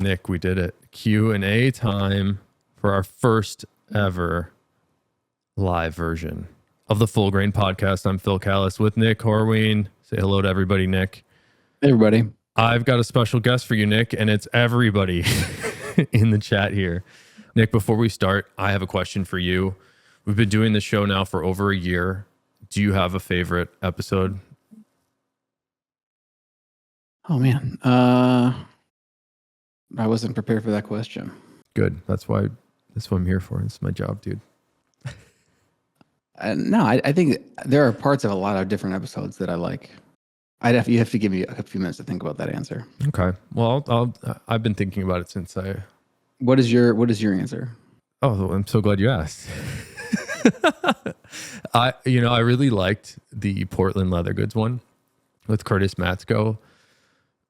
Nick, we did it. Q&A time for our first ever live version of the Full Grain Podcast. I'm Phil Callis with Nick Horween. Say hello to everybody, Nick. Hey, everybody. I've got a special guest for you, Nick, and it's everybody in the chat here. Nick, before we start, I have a question for you. We've been doing this show now for over a year. Do you have a favorite episode? Oh, man. I wasn't prepared for that question. Good. That's what I'm here for. It's my job, dude. No, I think there are parts of a lot of different episodes that I like. You have to give me a few minutes to think about that answer. Okay. Well, I've been thinking about it since I... What is your answer? Oh, I'm so glad you asked. I really liked the Portland leather goods one with Curtis Matsko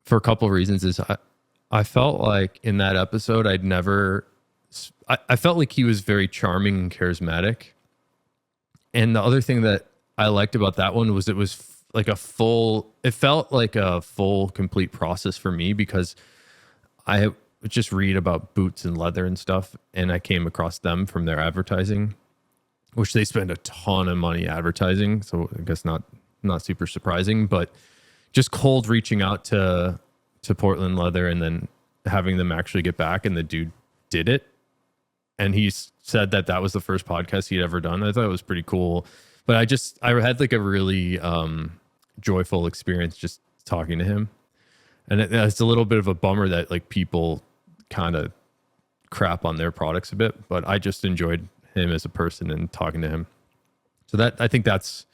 for a couple of reasons. I felt like in that episode, I felt like he was very charming and charismatic. And the other thing that I liked about that one was it felt like a full, complete process for me, because I would just read about boots and leather and stuff, and I came across them from their advertising, which they spend a ton of money advertising. So I guess not super surprising, but just cold reaching out to Portland Leather and then having them actually get back, and the dude did it. And he said that was the first podcast he'd ever done. I thought it was pretty cool. But I had like a really joyful experience just talking to him. And it's a little bit of a bummer that like people kind of crap on their products a bit, but I just enjoyed him as a person and talking to him. So I think that's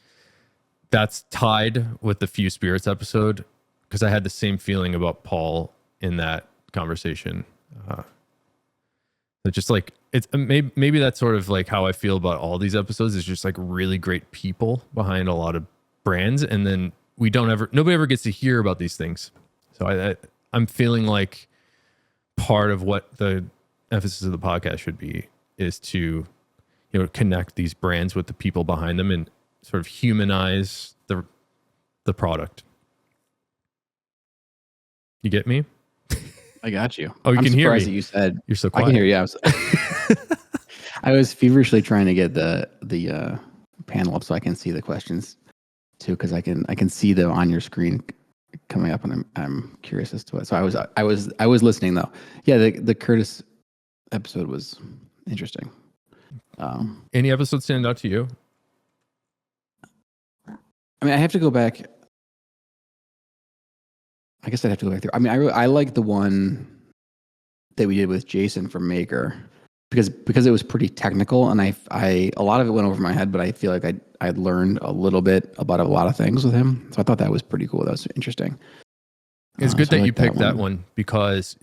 tied with the Few Spirits episode, because I had the same feeling about Paul in that conversation. Just like it's maybe that's sort of like how I feel about all these episodes, is just like really great people behind a lot of brands, and then nobody ever gets to hear about these things. So I'm feeling like part of what the emphasis of the podcast should be is to connect these brands with the people behind them and sort of humanize the product. You get me? I got you. Oh, you can hear me. That you said you're so quiet. I can hear you. I was feverishly trying to get the panel up so I can see the questions too, because I can see them on your screen coming up, and I'm curious as to what. So I was listening though. Yeah, the Curtis episode was interesting. Any episodes stand out to you? I mean, I have to go back. I guess I'd have to go back through. I mean, I like the one that we did with Jason from Maker because it was pretty technical, and I a lot of it went over my head, but I feel like I learned a little bit about a lot of things with him. So I thought that was pretty cool. That was interesting. It's good that you picked that one because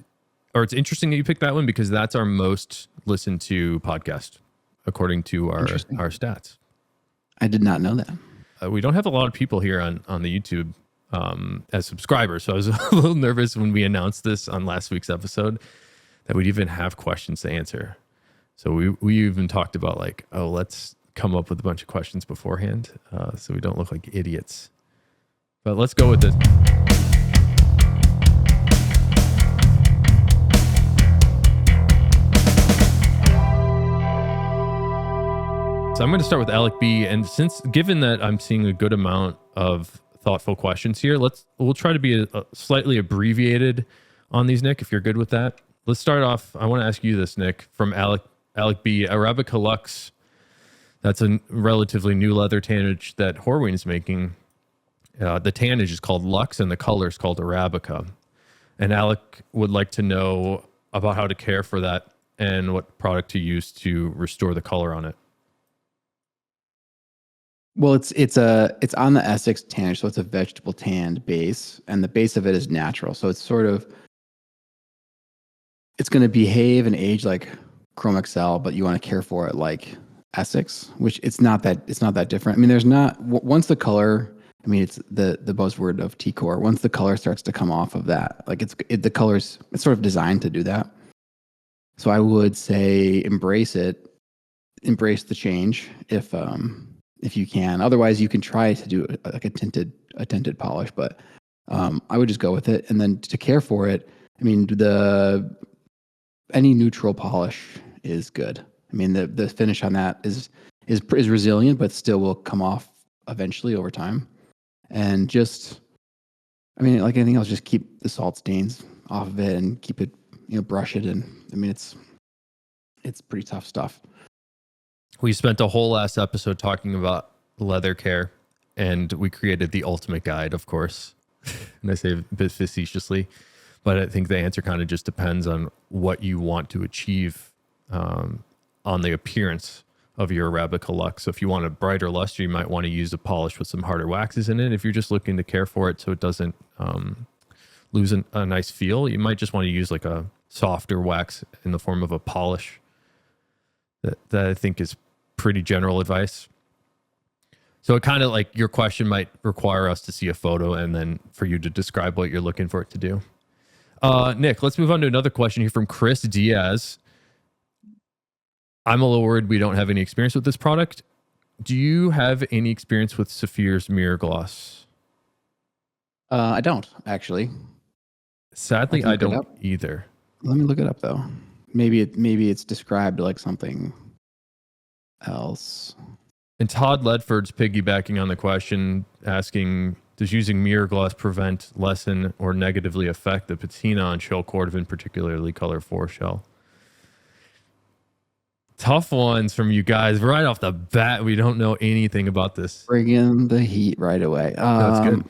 it's interesting that you picked that one because that's our most listened to podcast according to our stats. I did not know that. We don't have a lot of people here on the YouTube as subscribers. So I was a little nervous when we announced this on last week's episode that we'd even have questions to answer. So we even talked about like, let's come up with a bunch of questions beforehand so we don't look like idiots. But let's go with this. So I'm going to start with Alec B. And given that I'm seeing a good amount of thoughtful questions here, we'll try to be a slightly abbreviated on these, Nick, if you're good with that. Let's start off. I want to ask you this, Nick, from Alec B. Arabica Lux. That's a relatively new leather tannage that Horween is making. The tannage is called Lux and the color is called Arabica. And Alec would like to know about how to care for that and what product to use to restore the color on it. Well, it's on the Essex tannage, so it's a vegetable tanned base, and the base of it is natural. So it's going to behave and age like Chromexcel, but you want to care for it like Essex, which it's not that different. I mean, once the color. I mean, it's the buzzword of T-core. Once the color starts to come off of that, like the color's it's sort of designed to do that. So I would say embrace the change if you can. Otherwise, you can try to do like a tinted polish, but I would just go with it. And then to care for it, I mean, any neutral polish is good. I mean, the finish on that is resilient, but still will come off eventually over time. And just, I mean, like anything else, just keep the salt stains off of it and keep it, brush it. And I mean, it's pretty tough stuff. We spent a whole last episode talking about leather care, and we created the ultimate guide, of course. And I say it a bit facetiously, but I think the answer kind of just depends on what you want to achieve on the appearance of your Arabica Lux. So if you want a brighter luster, you might want to use a polish with some harder waxes in it. If you're just looking to care for it so it doesn't lose a nice feel, you might just want to use like a softer wax in the form of a polish. That I think is pretty general advice. So it kind of like your question might require us to see a photo and then for you to describe what you're looking for it to do. Nick, let's move on to another question here from Chris Diaz. I'm a little worried we don't have any experience with this product. Do you have any experience with Saphir's mirror gloss? I don't, actually. Sadly, I don't either. Let me look it up, though. Maybe it's described like something else. And Todd Ledford's piggybacking on the question, asking, does using mirror gloss prevent, lessen, or negatively affect the patina on shell Cordovan, particularly color 4 shell? Tough ones from you guys right off the bat. We don't know anything about this. Bring in the heat right away. That's good.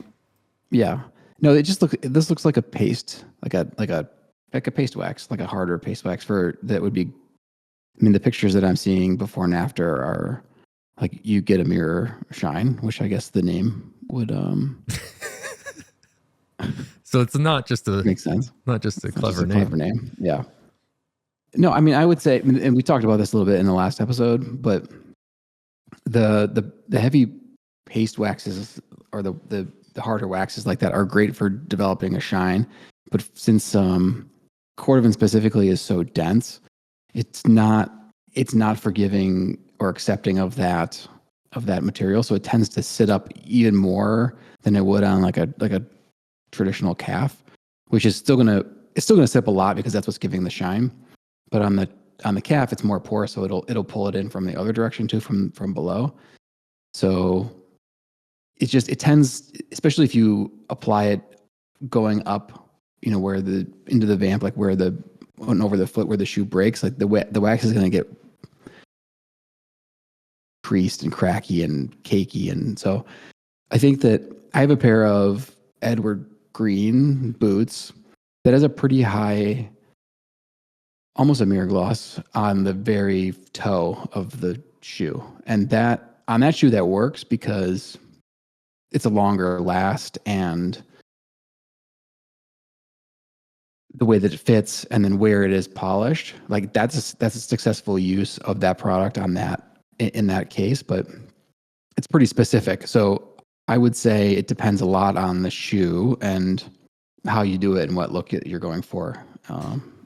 Yeah. No, this looks like a paste, like a paste wax, like a harder paste wax that would be. I mean, the pictures that I'm seeing before and after are like you get a mirror shine, which I guess the name would. So it's not just makes sense. Not just a clever name. Clever name. Yeah. No, I mean, I would say, and we talked about this a little bit in the last episode, but the heavy paste waxes or the harder waxes like that are great for developing a shine. But since Cordovan specifically is so dense, it's not forgiving or accepting of that material. So it tends to sit up even more than it would on like a traditional calf, which is still gonna sit up a lot because that's what's giving the shine. But on the calf, it's more porous, so it'll pull it in from the other direction too, from below. So it tends, especially if you apply it going up, into the vamp, like where over the foot where the shoe breaks, like the wax is going to get creased and cracky and cakey. And so I think that I have a pair of Edward Green boots that has a pretty high, almost a mirror gloss on the very toe of the shoe. And on that shoe that works because it's a longer last and the way that it fits and then where it is polished, like that's a successful use of that product in that case, but it's pretty specific. So I would say it depends a lot on the shoe and how you do it and what look you're going for.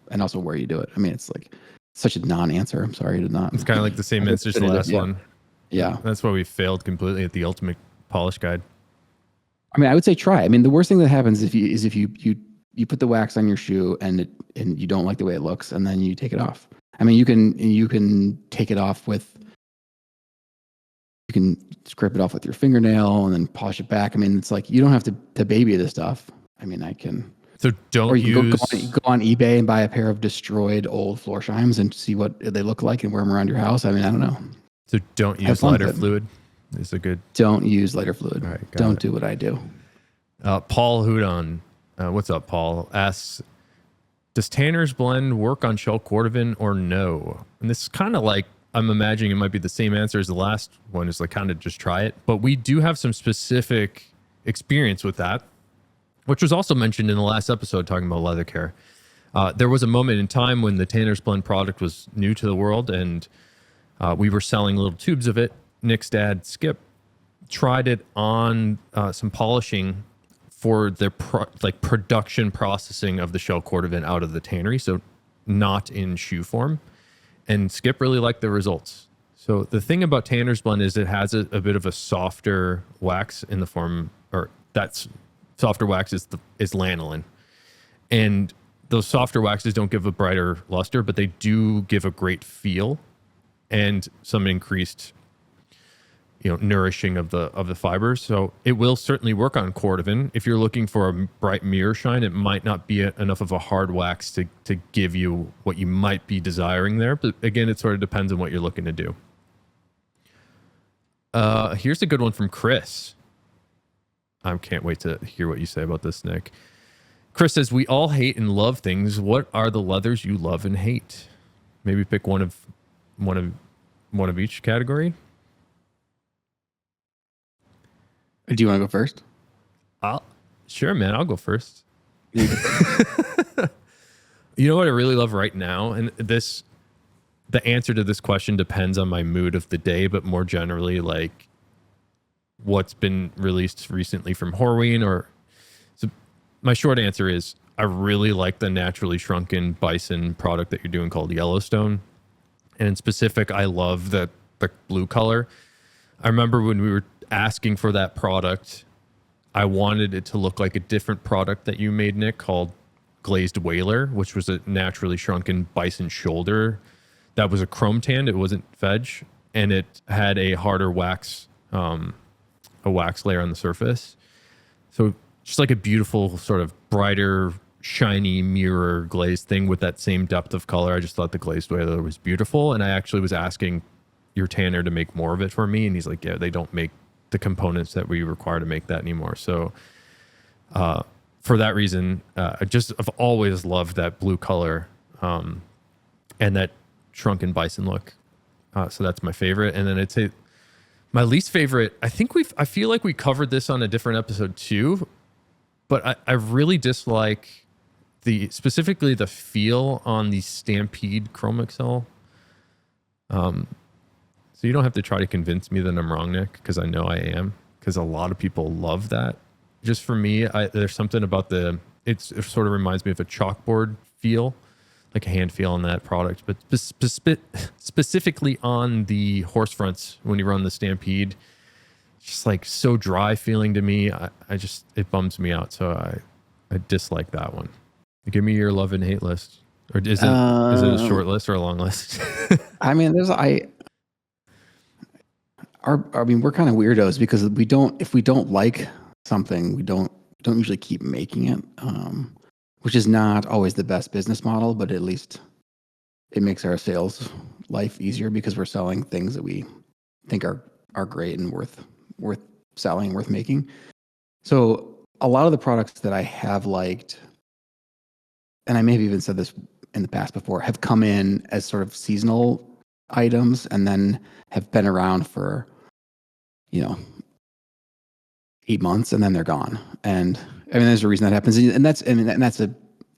And also where you do it. I mean, it's like such a non-answer. I'm sorry to not. It's kind of like the same answer as the last one. Yeah. That's why we failed completely at the ultimate polish guide. I mean, I would say try. I mean, the worst thing that happens if you put the wax on your shoe and you don't like the way it looks, and then you take it off. I mean, you can take it off you can scrape it off with your fingernail and then polish it back. I mean, it's like you don't have to baby this stuff. I mean, I can. So don't or you use. Go on eBay and buy a pair of destroyed old floor shimes and see what they look like and wear them around your house. I mean, I don't know. So don't use lighter fluid. Is a good. Don't use lighter fluid. All right, don't do what I do. Paul Houdon, what's up, Paul? Asks, does Tanner's blend work on shell Cordovan or no? And this is kind of like, I'm imagining it might be the same answer as the last one, is like kind of just try it. But we do have some specific experience with that, which was also mentioned in the last episode talking about leather care. There was a moment in time when the Tanner's blend product was new to the world, and we were selling little tubes of it. Nick's dad, Skip, tried it on some polishing for their production processing of the shell Cordovan out of the tannery, so not in shoe form. And Skip really liked the results. So the thing about Tanner's blend is it has a bit of a softer wax in the form, or that's softer wax is lanolin. And those softer waxes don't give a brighter luster, but they do give a great feel and some increased, nourishing of the fibers. So it will certainly work on Cordovan. If you're looking for a bright mirror shine, it might not be enough of a hard wax to give you what you might be desiring there. But again, it sort of depends on what you're looking to do. Here's a good one from Chris. I can't wait to hear what you say about this, Nick. Chris says, we all hate and love things. What are the leathers you love and hate? Maybe pick one of each category. Do you want to go first? Sure, man. I'll go first. You know what I really love right now? And the answer to this question depends on my mood of the day, but more generally, like what's been released recently from Horween. So my short answer is I really like the naturally shrunken bison product that you're doing called Yellowstone. And in specific, I love the blue color. I remember when we were asking for that product, I wanted it to look like a different product that you made, Nick, called Glazed Whaler, which was a naturally shrunken bison shoulder that was a chrome tanned. It wasn't veg, and it had a harder wax, a wax layer on the surface. So just like a beautiful sort of brighter, shiny mirror glazed thing with that same depth of color. I just thought the Glazed Whaler was beautiful, and I actually was asking your tanner to make more of it for me, and he's like, yeah, they don't make the components that we require to make that anymore. So for that reason, I've always loved that blue color and that shrunken bison look. So that's my favorite. And then I'd say my least favorite, I feel like we covered this on a different episode too, but I really dislike specifically the feel on the Stampede Chromexcel. So you don't have to try to convince me that I'm wrong, Nick, because I know I am, because a lot of people love that. Just for me, there's something about it sort of reminds me of a chalkboard feel, like a hand feel on that product, but specifically on the horse fronts when you run the Stampede, just like so dry feeling to me. It bums me out. So I dislike that one. Give me your love and hate list. Or is it a short list or a long list? I mean, we're kind of weirdos because if we don't like something, we don't usually keep making it, which is not always the best business model, but at least it makes our sales life easier because we're selling things that we think are great and worth selling, worth making. So a lot of the products that I have liked, and I may have even said this in the past before, have come in as sort of seasonal items and then have been around for 8 months and then they're gone. And I mean, there's a reason that happens. And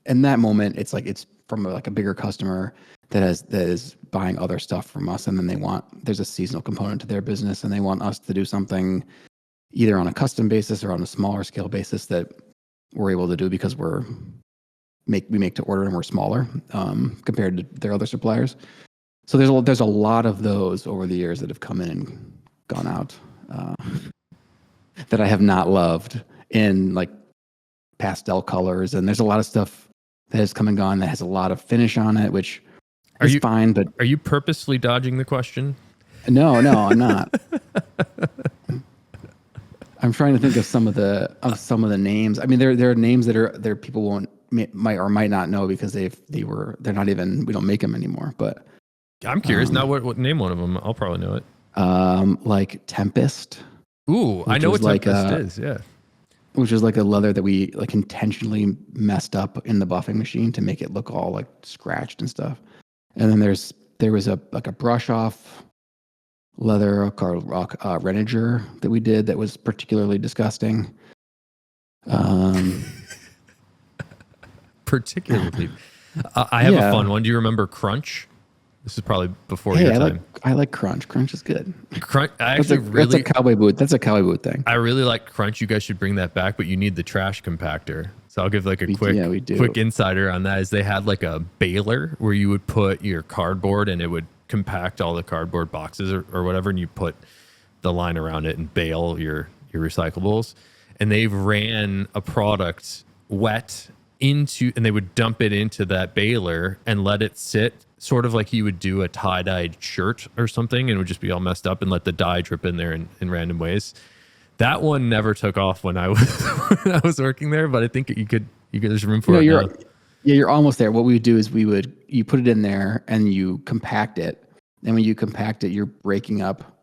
in that moment, it's like, it's from a bigger customer that is buying other stuff from us. And then there's a seasonal component to their business and they want us to do something either on a custom basis or on a smaller scale basis that we're able to do because we make to order and we're smaller compared to their other suppliers. So there's a lot of those over the years that have come in and gone out that I have not loved in like pastel colors. And there's a lot of stuff that has come and gone that has a lot of finish on it, which is fine. But are you purposely dodging the question? No, I'm not. I'm trying to think of some of the names. I mean, there are names that people might not know because they're not even, we don't make them anymore. But I'm curious now. What name one of them? I'll probably know it. Like Tempest. Ooh, I know what Tempest is. Yeah, which is like a leather that we like intentionally messed up in the buffing machine to make it look all like scratched and stuff. And then there was a brush off leather called Renager that we did that was particularly disgusting. Particularly, I have a fun one. Do you remember Crunch? This is probably before your time. I like Crunch. Crunch is good. Crunch. That's a cowboy boot. That's a cowboy boot thing. I really like Crunch. You guys should bring that back, but you need the trash compactor. So I'll give like a quick insider on that. Is they had like a baler where you would put your cardboard and it would compact all the cardboard boxes or whatever, and you put the line around it and bale your recyclables. And they ran a product wet and they would dump it into that baler and let it sit, sort of like you would do a tie-dyed shirt or something, and it would just be all messed up, and let the dye drip in there in random ways. That one never took off when I was when I was working there, but I think you could there's room for it now. Yeah, you're almost there. What we would do is you put it in there and you compact it. And when you compact it, you're breaking up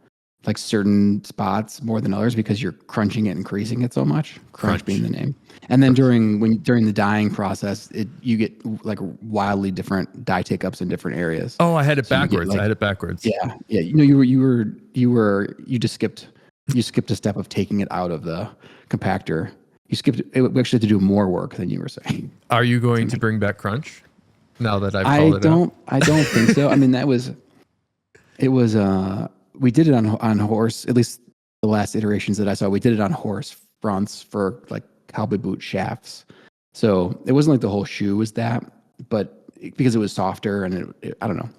like certain spots more than others because you're crunching it and creasing it so much. Crunch being the name. And then during the dyeing process, you get like wildly different dye take ups in different areas. Oh, I had it backwards. I had it backwards. Yeah. You just skipped a step of taking it out of the compactor. You skipped it. We actually had to do more work than you were saying. Are you going to bring back crunch now that I've called it out? I don't think so. I mean, we did it on horse, at least the last iterations that I saw, we did it on horse fronts for like cowboy boot shafts. So it wasn't like the whole shoe was that, but because it was softer and I don't know,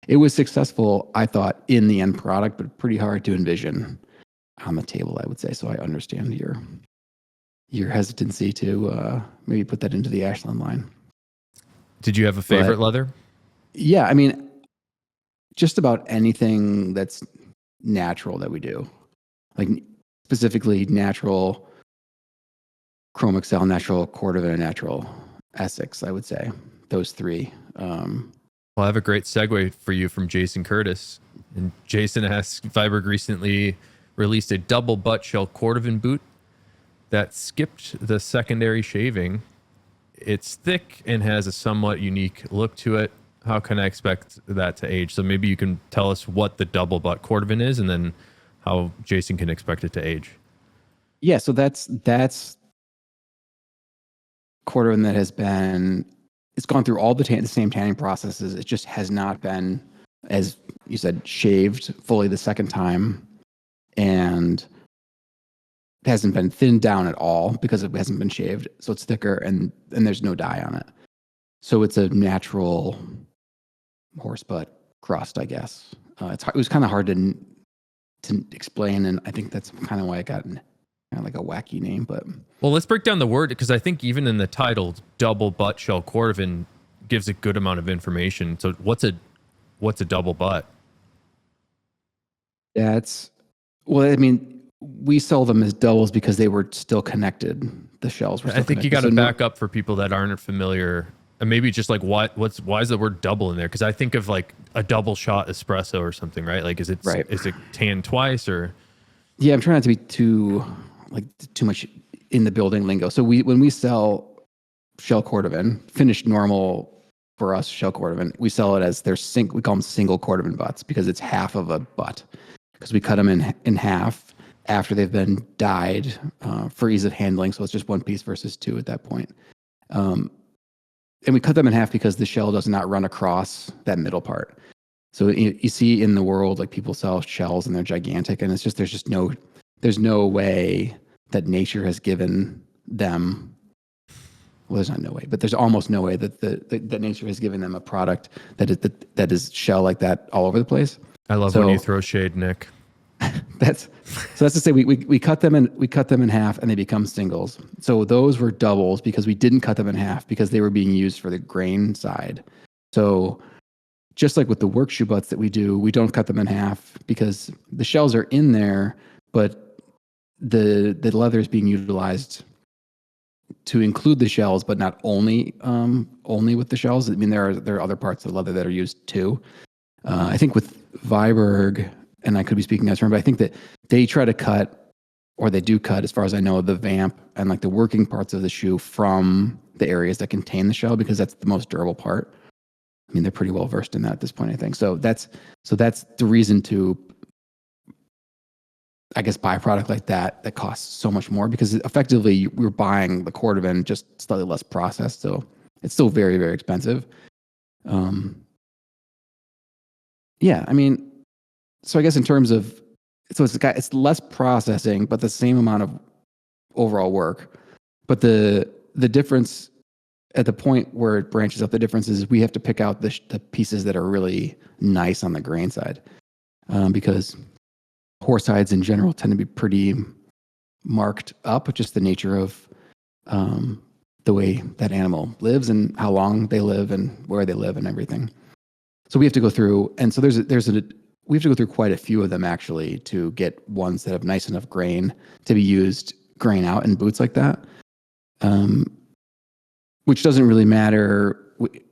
it was successful, I thought, in the end product, but pretty hard to envision on the table, I would say. So I understand your hesitancy to maybe put that into the Ashland line. Did you have a favorite leather? Yeah, I mean, just about anything that's natural that we do, like specifically natural Chromexcel, natural Cordovan, and natural Essex, I would say those three. Well, I have a great segue for you from Jason Curtis. And Jason asks, VIberg recently released a double butt shell Cordovan boot that skipped the secondary shaving. It's thick and has a somewhat unique look to it. How can I expect that to age? So maybe you can tell us what the double butt Cordovan is, and then how Jason can expect it to age. Yeah, so that's Cordovan that it's gone through all the same tanning processes. It just has not been, as you said, shaved fully the second time, and it hasn't been thinned down at all because it hasn't been shaved. So it's thicker and there's no dye on it. So it's a natural horsebutt crust, I guess. It was kind of hard to explain, and I think that's kind of why it got kind of like a wacky name. But well, let's break down the word, because I think even in the title, double butt shell Cordovan gives a good amount of information. So what's a double butt? Well, I mean, we sell them as doubles because they were still connected. The shells were still I think connected. You got to back up for people that aren't familiar. And maybe just like why is the word double in there? Because I think of like a double shot espresso or something, right? Like is it tan twice or? Yeah, I'm trying not to be too much in the building lingo. So when we sell shell Cordovan, finished normal for us shell Cordovan, we sell it as we call them single Cordovan butts because it's half of a butt, because we cut them in half after they've been dyed for ease of handling. So it's just one piece versus two at that point. And we cut them in half because the shell does not run across that middle part. So you see in the world, like people sell shells and they're gigantic, and there's no way that nature has given them. Well, there's not no way, but there's almost no way that nature has given them a product that is shell like that all over the place. I love when you throw shade, Nick. That's to say we cut them in half and they become singles. So those were doubles because we didn't cut them in half because they were being used for the grain side. So just like with the work shoe butts that we do, we don't cut them in half because the shells are in there, but the leather is being utilized to include the shells, but not only with the shells. I mean, there are other parts of the leather that are used too. I think with VIberg, and I could be speaking as term, but I think that they try to cut, or they do cut, as far as I know, the vamp and like the working parts of the shoe from the areas that contain the shell because that's the most durable part. I mean, they're pretty well versed in that at this point, I think. So that's the reason to, I guess, buy a product like that costs so much more, because effectively we're buying the Cordovan just slightly less processed. So it's still very, very expensive. Yeah, I mean, so I guess in terms of, it's less processing, but the same amount of overall work. But the difference at the point where it branches up, the difference is we have to pick out the pieces that are really nice on the grain side, because horse hides in general tend to be pretty marked up, just the nature of the way that animal lives and how long they live and where they live and everything. So we have to go through, and so we have to go through quite a few of them actually to get ones that have nice enough grain to be used grain out in boots like that. Which doesn't really matter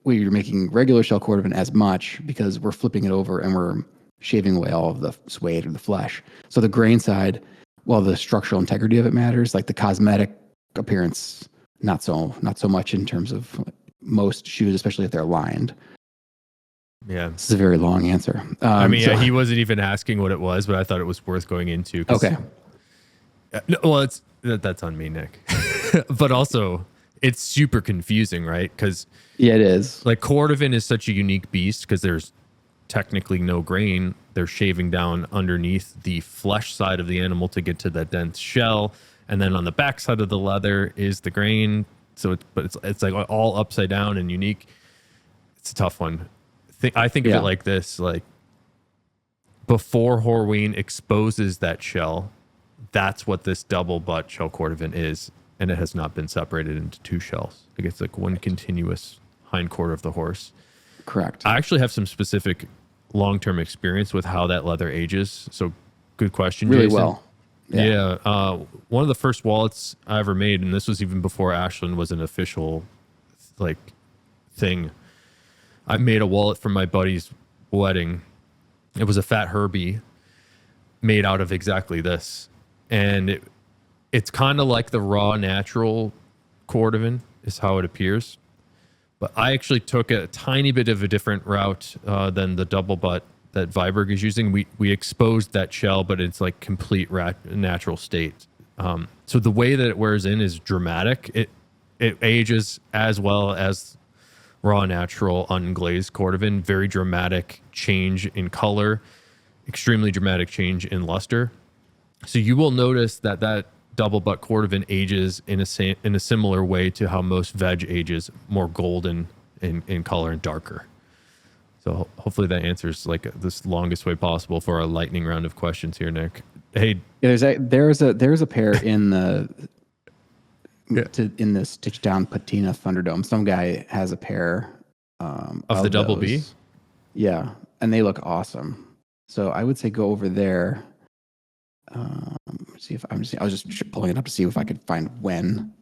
when you're making regular shell cordovan as much because we're flipping it over and we're shaving away all of the suede or the flesh. So the grain side, while the structural integrity of it matters, like the cosmetic appearance, not so much in terms of most shoes, especially if they're lined. Yeah. This is a very long answer. I mean, he wasn't even asking what it was, but I thought it was worth going into. Okay. No, well, that's on me, Nick. But also, it's super confusing, right? Because yeah, it is. Like cordovan is such a unique beast because there's technically no grain. They're shaving down underneath the flesh side of the animal to get to that dense shell, and then on the back side of the leather is the grain. So, it's like all upside down and unique. It's a tough one. I think of it like this: like before Horween exposes that shell, that's what this double butt shell cordovan is, and it has not been separated into two shells. Like it's like one continuous hind quarter of the horse. Correct. I actually have some specific long-term experience with how that leather ages. So good question, really Jason. Well. Yeah. One of the first wallets I ever made, and this was even before Ashland was an official like thing. I made a wallet for my buddy's wedding. It was a Fat Herbie made out of exactly this. And it's kind of like the raw natural cordovan is how it appears. But I actually took a tiny bit of a different route than the double butt that VIberg is using. We exposed that shell, but it's like complete natural state. So the way that it wears in is dramatic. It ages as well as raw natural unglazed cordovan. Very dramatic change in color, extremely dramatic change in luster. So you will notice that double butt cordovan ages in a similar way to how most veg ages, more golden in color and darker. So hopefully that answers like this longest way possible for our lightning round of questions here, Nick. Hey, there's a pair in the in this stitch down patina Thunderdome. Some guy has a pair of the double those. B. Yeah, and they look awesome. So I would say go over there. See if I was just pulling it up to see if I could find when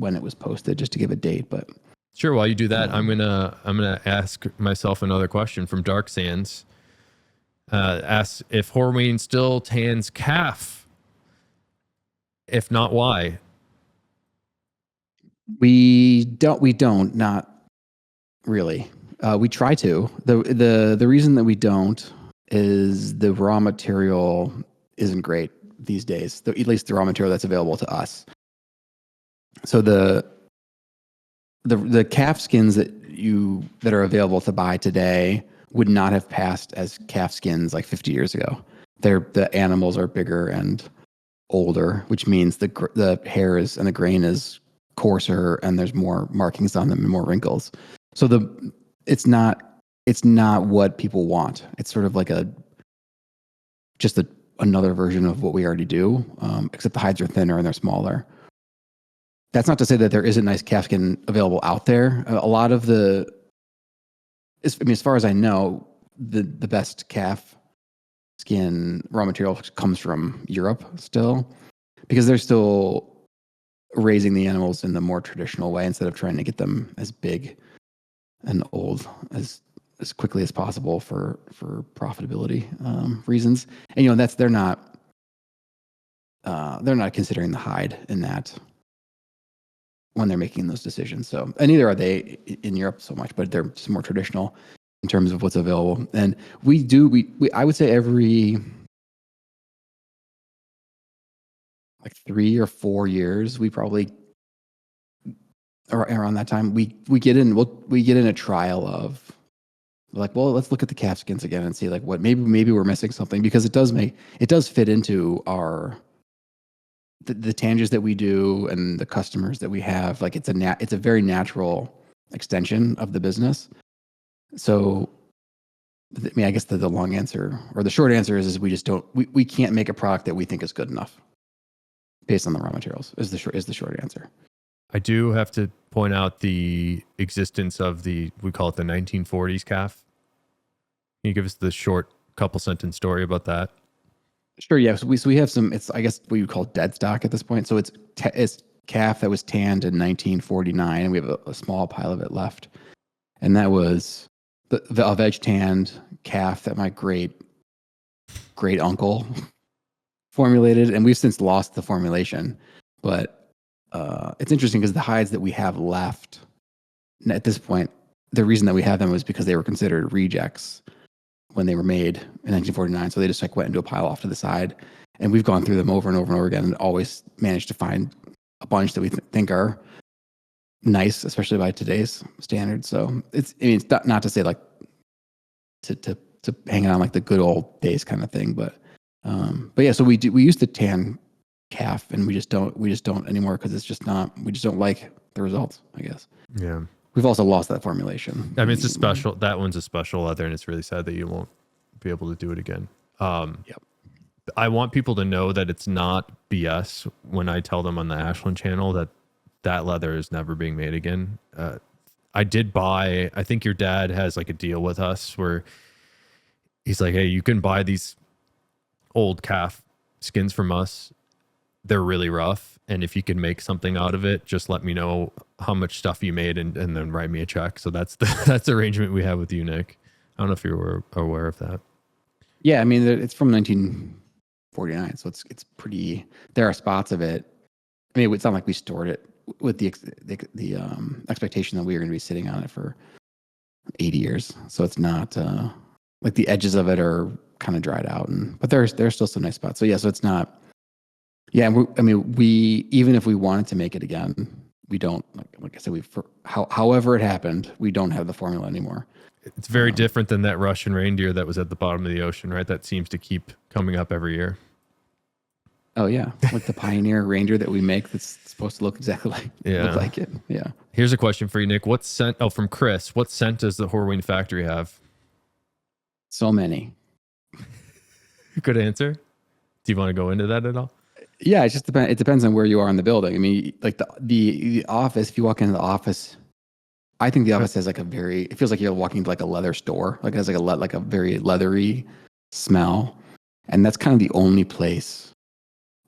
it was posted, just to give a date. But sure, while you do that, I'm gonna ask myself another question from Dark Sands. Asks if Horween still tans calf. If not, why? We don't, not really. We try to. The reason that we don't is the raw material isn't great these days. At least the raw material that's available to us. So the calf skins that are available to buy today would not have passed as calf skins like 50 years ago. The animals are bigger and older, which means the hair is and the grain is coarser and there's more markings on them and more wrinkles. So it's not what people want. It's sort of like another version of what we already do, except the hides are thinner and they're smaller. That's not to say that there isn't nice calf skin available out there. A lot of as far as I know, the best calf skin raw material comes from Europe still, because they're still raising the animals in the more traditional way instead of trying to get them as big and old as quickly as possible for profitability reasons. And they're not considering the hide in that when they're making those decisions. So, and neither are they in Europe so much, but they're just more traditional in terms of what's available. And we I would say every like 3 or 4 years, we probably around that time we get in a trial of like, well, let's look at the calf skins again and see like what maybe we're missing something, because it does fit into our the tanges that we do and the customers that we have. Like it's a very natural extension of the business. So I guess the long answer or the short answer is we just don't we can't make a product that we think is good enough based on the raw materials is the short answer. I do have to point out the existence of we call it the 1940s calf. Can you give us the short couple sentence story about that? Sure. Yeah. So we have some. It's I guess what you would call dead stock at this point. So it's calf that was tanned in 1949, and we have a small pile of it left. And that was a veg tanned calf that my great uncle formulated, and we've since lost the formulation. But it's interesting because the hides that we have left at this point, the reason that we have them was because they were considered rejects when they were made in 1949. So they just like went into a pile off to the side, and we've gone through them over and over and over again, and always managed to find a bunch that we think are nice, especially by today's standards. So it's not to say like to hang it on like the good old days kind of thing, but yeah. So we used to tan calf, and we just don't anymore because it's just not. We just don't like the results, I guess. Yeah. We've also lost that formulation. I mean, it's a special. That one's a special leather, and it's really sad that you won't be able to do it again. Yep. I want people to know that it's not BS when I tell them on the Ashland channel that leather is never being made again. I did buy. I think your dad has like a deal with us where he's like, "Hey, you can buy these old calf skins from us. They're really rough, and if you can make something out of it, just let me know how much stuff you made, and then write me a check." So that's the arrangement we have with you, Nick. I don't know if you were aware of that. Yeah, I mean, it's from 1949, so it's pretty. There are spots of it. I mean, it's not like we stored it with the expectation that we were going to be sitting on it for 80 years. So it's not like the edges of it are kind of dried out, but there's still some nice spots. So yeah, so it's not. Yeah, we even if we wanted to make it again, we don't. Like I said, however it happened, we don't have the formula anymore. It's very different than that Russian reindeer that was at the bottom of the ocean, right? That seems to keep coming up every year. Oh yeah, like the Pioneer reindeer that we make that's supposed to look exactly like it. Yeah. Here's a question for you, Nick. What scent? Oh, from Chris. What scent does the Horween factory have? So many. Good answer. Do you want to go into that at all? Yeah, it just depends. It depends on where you are in the building. I mean, like the office. If you walk into the office, I think the office has like it feels like you're walking to like a leather store. Like it has like a very leathery smell, and that's kind of the only place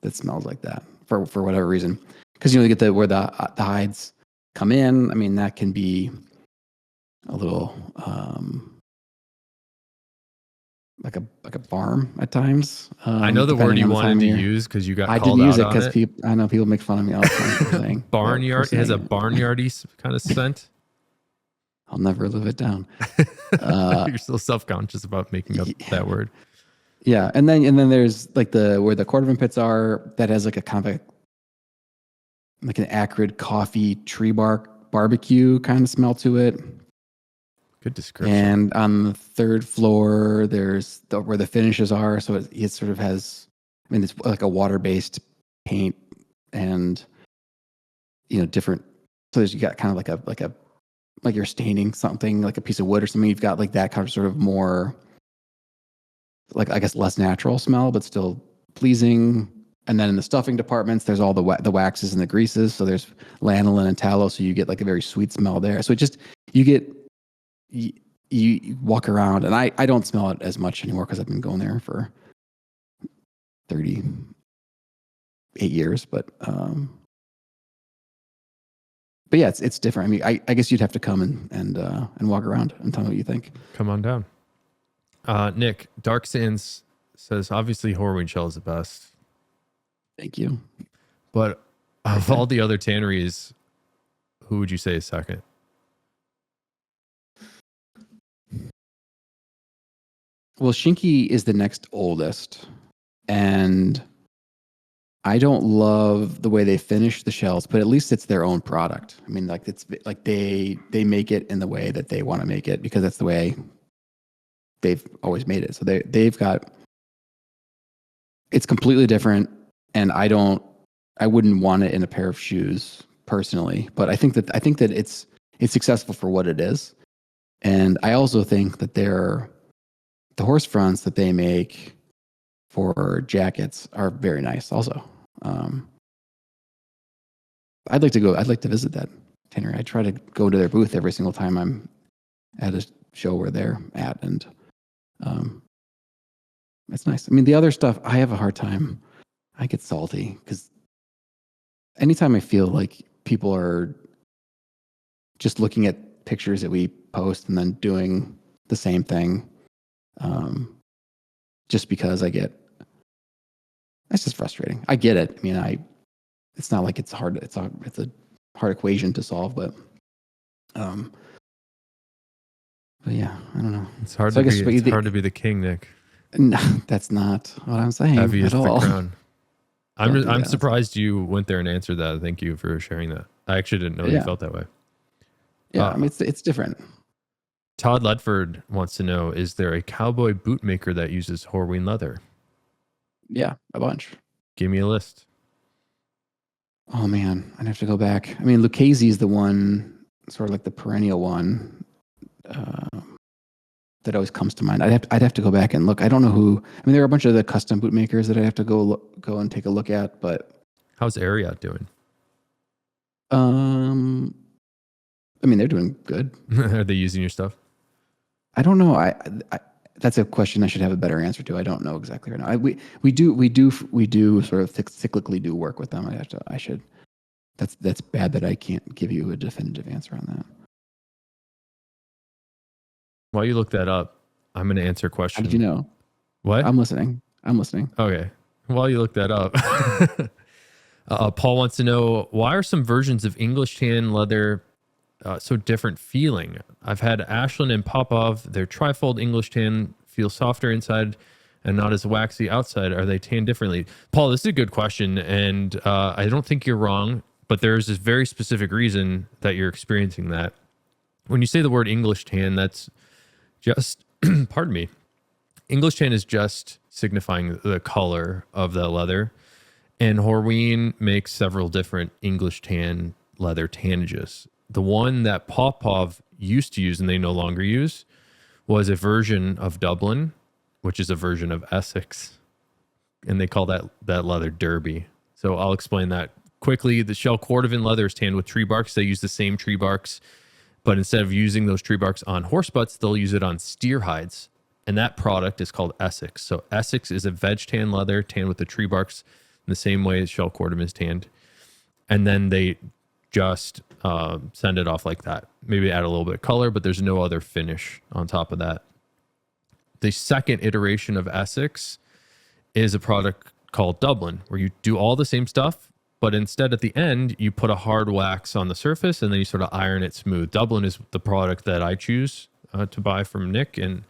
that smells like that for whatever reason. Because you get where the hides come in. I mean, that can be a little like a barn at times. I know the word you wanted to use because you got called out on it. I did use it because I know people make fun of me all the time for saying barnyard. It has a barnyardy kind of scent. I'll never live it down. You're still self-conscious about making up that word. Yeah, and then there's like where the Cordovan pits are. That has like a kind of like an acrid coffee tree bark barbecue kind of smell to it. Good description. And on the third floor, there's where the finishes are. So it sort of has. I mean, it's like a water-based paint, and different. So you got kind of like you're staining something, like a piece of wood or something. You've got like that kind of sort of more, like I guess less natural smell, but still pleasing. And then in the stuffing departments, there's all the waxes and the greases. So there's lanolin and tallow. So you get like a very sweet smell there. So you walk around, and I don't smell it as much anymore because I've been going there for 38 years. But yeah, it's different. I mean, I guess you'd have to come and walk around and tell me what you think. Come on down. Nick, Dark Sands says, obviously Horween shell is the best. Thank you. But of all the other tanneries, who would you say is second? Well, Shinki is the next oldest, and I don't love the way they finish the shells, but at least it's their own product. I mean, like it's like they make it in the way that they want to make it because that's the way they've always made it. So they've got, it's completely different, and I wouldn't want it in a pair of shoes personally, but I think that it's successful for what it is. And I also think that the horse fronts that they make for jackets are very nice also. I'd like to visit that Tannery. I try to go to their booth every single time I'm at a show where they're at, and it's nice. I mean, the other stuff, I have a hard time. I get salty because anytime I feel like people are just looking at pictures that we post and then doing the same thing, just because that's just frustrating. I get it. I mean, it's not like it's hard. It's a hard equation to solve, but yeah, I don't know. It's hard to be the king, Nick. No, that's not what I'm saying Heavy at is the all. crown. I'm surprised you went there and answered that. Thank you for sharing that. I actually didn't know you felt that way. Yeah, I mean, it's different. Todd Ledford wants to know, is there a cowboy boot maker that uses Horween leather? Yeah, a bunch. Give me a list. Oh man, I'd have to go back. I mean, Lucchese is the one, sort of like the perennial one, that always comes to mind. I'd have to go back and look. I don't know who. I mean, there are a bunch of the custom boot makers that I have to go and take a look at. But how's Ariat doing? I mean, they're doing good. Are they using your stuff? I don't know. I that's a question I should have a better answer to. I don't know exactly right now. We do sort of cyclically do work with them. I should. That's bad that I can't give you a definitive answer on that. While you look that up, I'm going to answer a question. How did you know? What? I'm listening. Okay. While you look that up, Paul wants to know, why are some versions of English tan leather so different feeling? I've had Ashland and Popov. Their trifold English tan feels softer inside and not as waxy outside. Are they tanned differently? Paul, this is a good question, and I don't think you're wrong, but there's this very specific reason that you're experiencing that. When you say the word English tan, that's just, pardon me, English tan is just signifying the color of the leather. And Horween makes several different English tan leather tannages. The one that Popov used to use and they no longer use was a version of Dublin, which is a version of Essex. And they call that leather Derby. So I'll explain that quickly. The shell Cordovan leather is tanned with tree barks. They use the same tree barks, but instead of using those tree barks on horse butts, they'll use it on steer hides. And that product is called Essex. So Essex is a veg tan leather tanned with the tree barks in the same way as shell Cordovan is tanned. And then they just send it off like that. Maybe add a little bit of color, but there's no other finish on top of that. The second iteration of Essex is a product called Dublin, where you do all the same stuff, but instead at the end, you put a hard wax on the surface and then you sort of iron it smooth. Dublin is the product that I choose to buy from Nick, and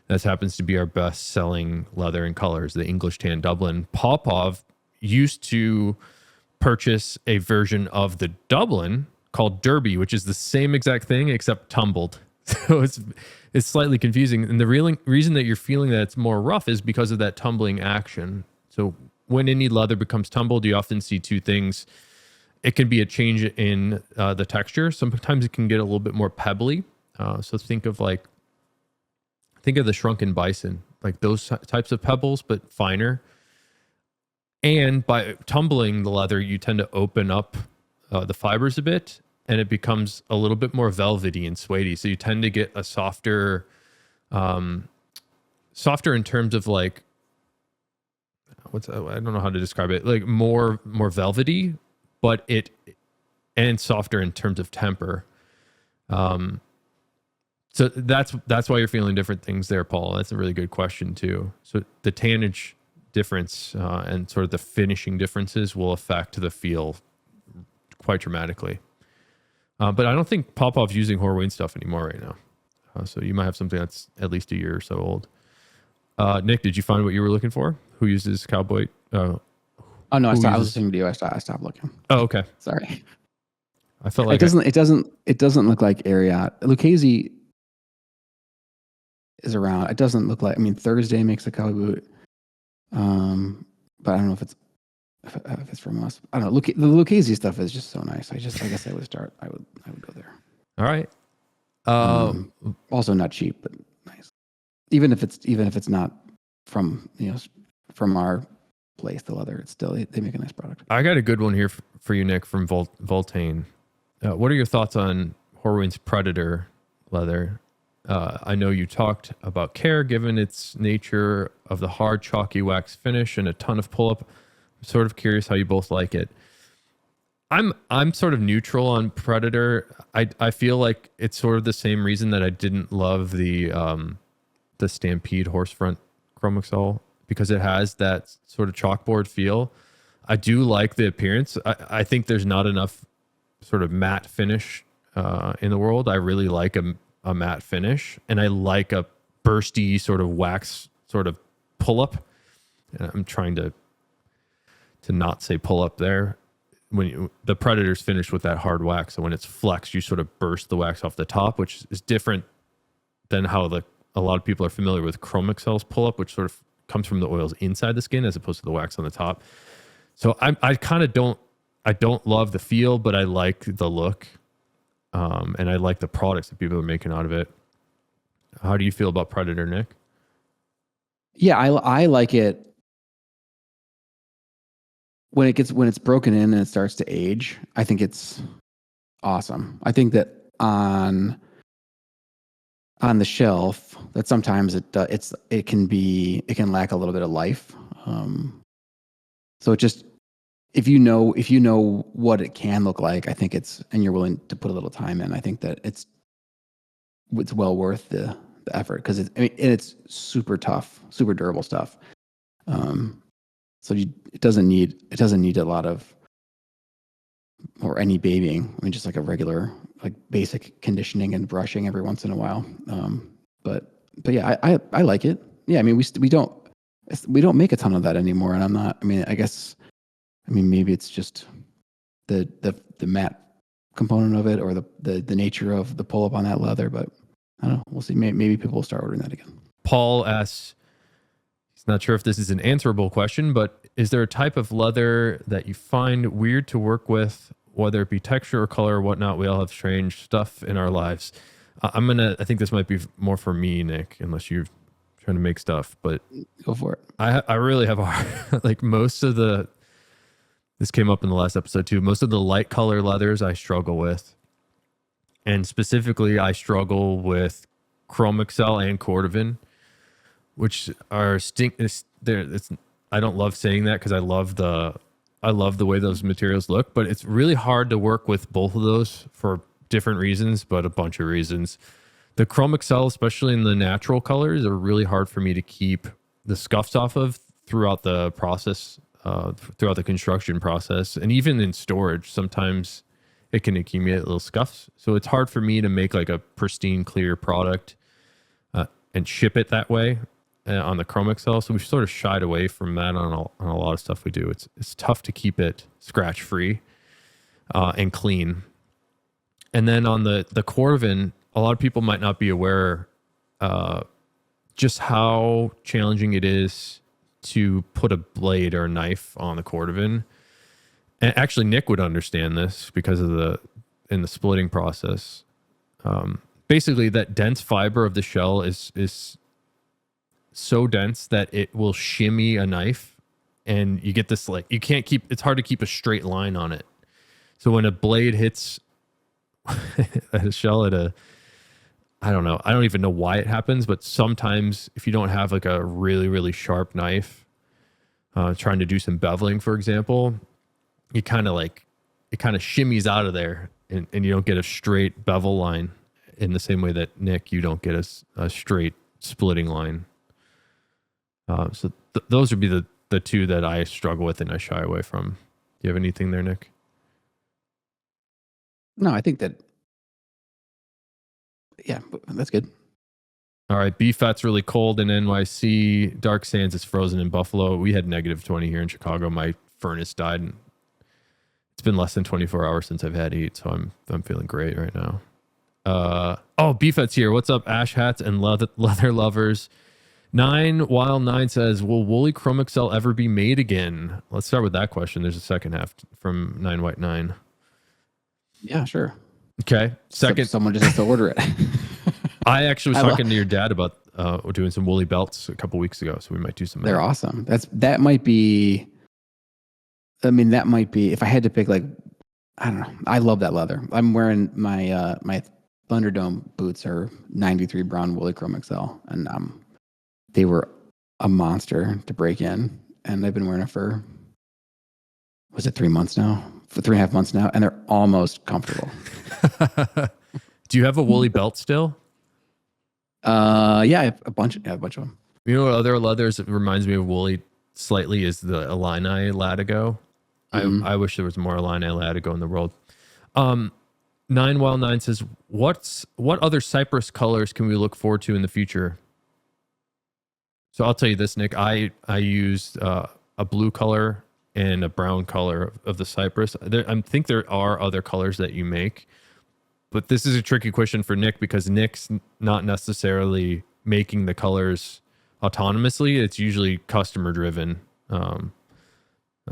that happens to be our best selling leather in colors, the English tan Dublin. Popov used to purchase a version of the Dublin called Derby, which is the same exact thing except tumbled. So it's slightly confusing. And the reason that you're feeling that it's more rough is because of that tumbling action. So when any leather becomes tumbled, you often see two things. It can be a change in the texture. Sometimes it can get a little bit more pebbly. So think of the shrunken bison, like those types of pebbles, but finer. And by tumbling the leather, you tend to open up the fibers a bit, and it becomes a little bit more velvety and suede. So you tend to get a softer in terms of like, I don't know how to describe it, like more velvety, but and softer in terms of temper. So that's why you're feeling different things there, Paul. That's a really good question too. So the tannage difference and sort of the finishing differences will affect the feel quite dramatically. But I don't think Popov's using Horween stuff anymore right now. So you might have something that's at least a year or so old. Nick, did you find what you were looking for? Who uses cowboy? Oh no, I was listening to you. I stopped looking. Oh, okay. Sorry. I felt like it doesn't look like Ariat. Lucchese is around. It doesn't look like. I mean, Thursday makes a cowboy boot. But I don't know if it's from us. I don't know. The Lucchese stuff is just so nice. I guess I would start. I would go there. All right. Also not cheap, but nice. Even if it's not from from our replace the leather. It's still they make a nice product. I got a good one here for you, Nick, from Voltaine. What are your thoughts on Horween's Predator leather? I know you talked about care given its nature of the hard, chalky wax finish and a ton of pull-up. I'm sort of curious how you both like it. I'm sort of neutral on Predator. I feel like it's sort of the same reason that I didn't love the Stampede horse front Chromexcel, because it has that sort of chalkboard feel. I do like the appearance. I think there's not enough sort of matte finish in the world. I really like a matte finish, and I like a bursty sort of wax sort of pull up. And I'm trying to not say pull up there. When the Predator's finished with that hard wax, so when it's flexed, you sort of burst the wax off the top, which is different than how a lot of people are familiar with Chromexcel's pull up, which sort of comes from the oils inside the skin as opposed to the wax on the top. So I kind of don't love the feel, but I like the look, and I like the products that people are making out of it. How do you feel about Predator, Nick? Yeah, I like it when it's broken in and it starts to age. I think it's awesome. I think that on the shelf, that sometimes it can lack a little bit of life. So it just, if you know what it can look like, I think and you're willing to put a little time in, I think that it's well worth the effort, because it's super tough, super durable stuff. So it doesn't need a lot of, or any babying. I mean, just like a regular, like basic conditioning and brushing every once in a while. But yeah, I like it. Yeah, I mean, we don't make a ton of that anymore, and I'm not. I mean, maybe it's just the matte component of it, or the nature of the pull up on that leather. But I don't know. We'll see. Maybe people will start ordering that again. Paul asks, he's not sure if this is an answerable question, but is there a type of leather that you find weird to work with, whether it be texture or color or whatnot? We all have strange stuff in our lives. I think this might be more for me, Nick, unless you're trying to make stuff, but go for it. I really have a hard, like this came up in the last episode too. Most of the light color leathers I struggle with. And specifically, I struggle with Chromexcel and Cordovan, which are I don't love saying that because I love the way those materials look, but it's really hard to work with both of those for different reasons, but a bunch of reasons. The Chromexcel, especially in the natural colors, are really hard for me to keep the scuffs off of throughout the process, throughout the construction process, and even in storage. Sometimes it can accumulate little scuffs. So it's hard for me to make like a pristine, clear product and ship it that way on the Chromexcel. So we've sort of shied away from that on a lot of stuff we do. It's tough to keep it scratch free and clean. And then on the Cordovan, a lot of people might not be aware just how challenging it is to put a blade or a knife on the Cordovan. And actually, Nick would understand this because of in the splitting process. Basically, that dense fiber of the shell is so dense that it will shimmy a knife, and you get this it's hard to keep a straight line on it. So when a blade hits a shell I don't know. I don't even know why it happens, but sometimes if you don't have like a really, really sharp knife, trying to do some beveling, for example, it kind of shimmies out of there, and you don't get a straight bevel line in the same way that, Nick, you don't get a straight splitting line. So those would be the two that I struggle with and I shy away from. Do you have anything there, Nick? No, I think that, yeah, that's good. All right. BFAT's really cold in NYC. Dark Sands is frozen in Buffalo. We had -20 here in Chicago. My furnace died, and it's been less than 24 hours since I've had heat, so I'm feeling great right now. BFAT's here. What's up, Ash Hats and leather lovers? 9 says, will woolly Chromexcel ever be made again? Let's start with that question. There's a second half from 9 Yeah, sure. Okay. Second, someone just has to order it. I actually was talking to your dad about we're doing some woolly belts a couple weeks ago, so we might do some. They're awesome. That might be. I mean, that might be if I had to pick. Like, I don't know. I love that leather. I'm wearing my Thunderdome boots are 93 brown woolly Chromexcel, and they were a monster to break in, and I've been wearing it for, was it 3 months now? For 3.5 months now, and they're almost comfortable. Do you have a woolly belt still? Yeah, I have a bunch of them. You know what other leathers that reminds me of woolly slightly is the Illini Latigo. I wish there was more Illini Latigo in the world. 9Wild9 says, what other Cypress colors can we look forward to in the future? So I'll tell you this, Nick. I used a blue color and a brown color of the Cypress. I think there are other colors that you make, but this is a tricky question for Nick because Nick's not necessarily making the colors autonomously. It's usually customer driven. I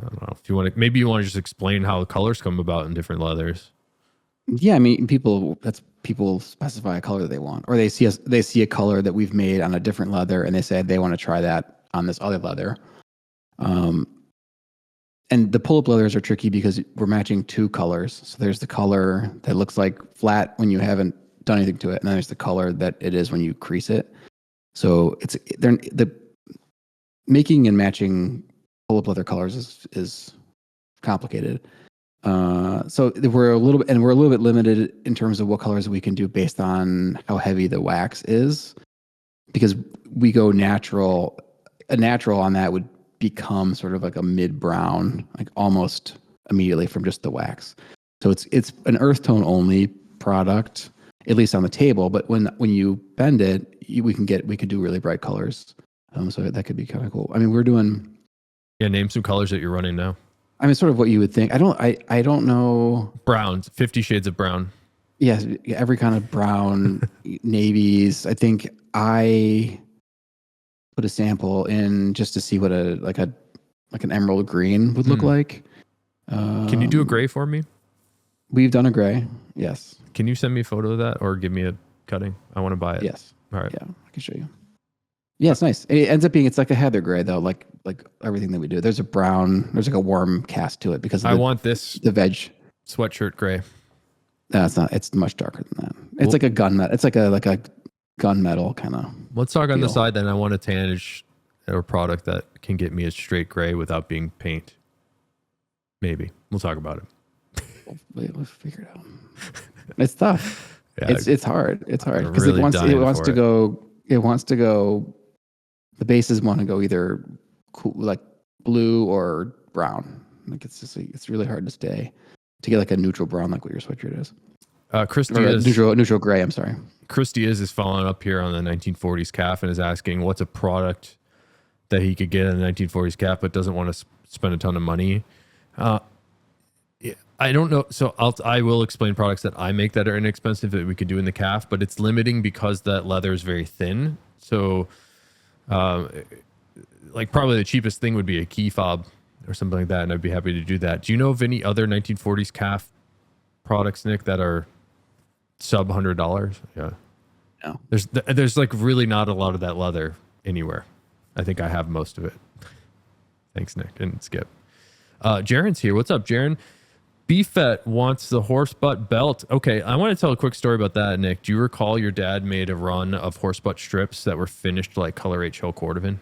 don't know if you want to, maybe you want to just explain how the colors come about in different leathers. Yeah, I mean, people specify a color that they want, or they see a color that we've made on a different leather, and they say they want to try that on this other leather. And the pull-up leathers are tricky because we're matching two colors. So there's the color that looks like flat when you haven't done anything to it, and then there's the color that it is when you crease it. So the making and matching pull-up leather colors is complicated. So we're a little bit limited in terms of what colors we can do based on how heavy the wax is, because we go natural. A natural on that would become sort of like a mid-brown, like almost immediately from just the wax. So it's an earth tone only product, at least on the table. But when you bend it, we could do really bright colors. So that could be kind of cool. I mean, we're doing. Yeah, name some colors that you're running now. I mean, sort of what you would think. I don't know. Browns, 50 shades of brown. Yes, every kind of brown, navies. I think I put a sample in just to see what an emerald green would look like. Can you do a gray for me? We've done a gray. Yes. Can you send me a photo of that or give me a cutting? I want to buy it. Yes. All right. Yeah, I can show you. Yeah, it's nice. It ends up being, it's like a heather gray though, like everything that we do. There's a brown, there's like a warm cast to it because of I want this the veg sweatshirt gray. No, it's not. It's much darker than that. It's like a gunmetal. It's like a gunmetal kind of. Let's talk on the side then. I want a tannage or product that can get me a straight gray without being paint. Maybe we'll talk about it. We'll figure it out. It's tough. Yeah, it's hard. It's hard because really it wants to go. The bases want to go either like blue or brown. Like it's really hard to get like a neutral brown like what your sweatshirt is. Neutral gray. I'm sorry. Chris Diaz is following up here on the 1940s calf and is asking what's a product that he could get in the 1940s calf but doesn't want to spend a ton of money. I don't know. So I will explain products that I make that are inexpensive that we could do in the calf, but it's limiting because that leather is very thin. So, like probably the cheapest thing would be a key fob or something like that, and I'd be happy to do that. Do you know of any other 1940s calf products, Nick, that are sub $100? Yeah. No. There's like really not a lot of that leather anywhere. I think I have most of it. Thanks, Nick and Skip. Jaren's here. What's up, Jaren? Beefette wants the horsebutt belt. Okay, I want to tell a quick story about that, Nick. Do you recall your dad made a run of horsebutt strips that were finished like Color H Hill Cordovan?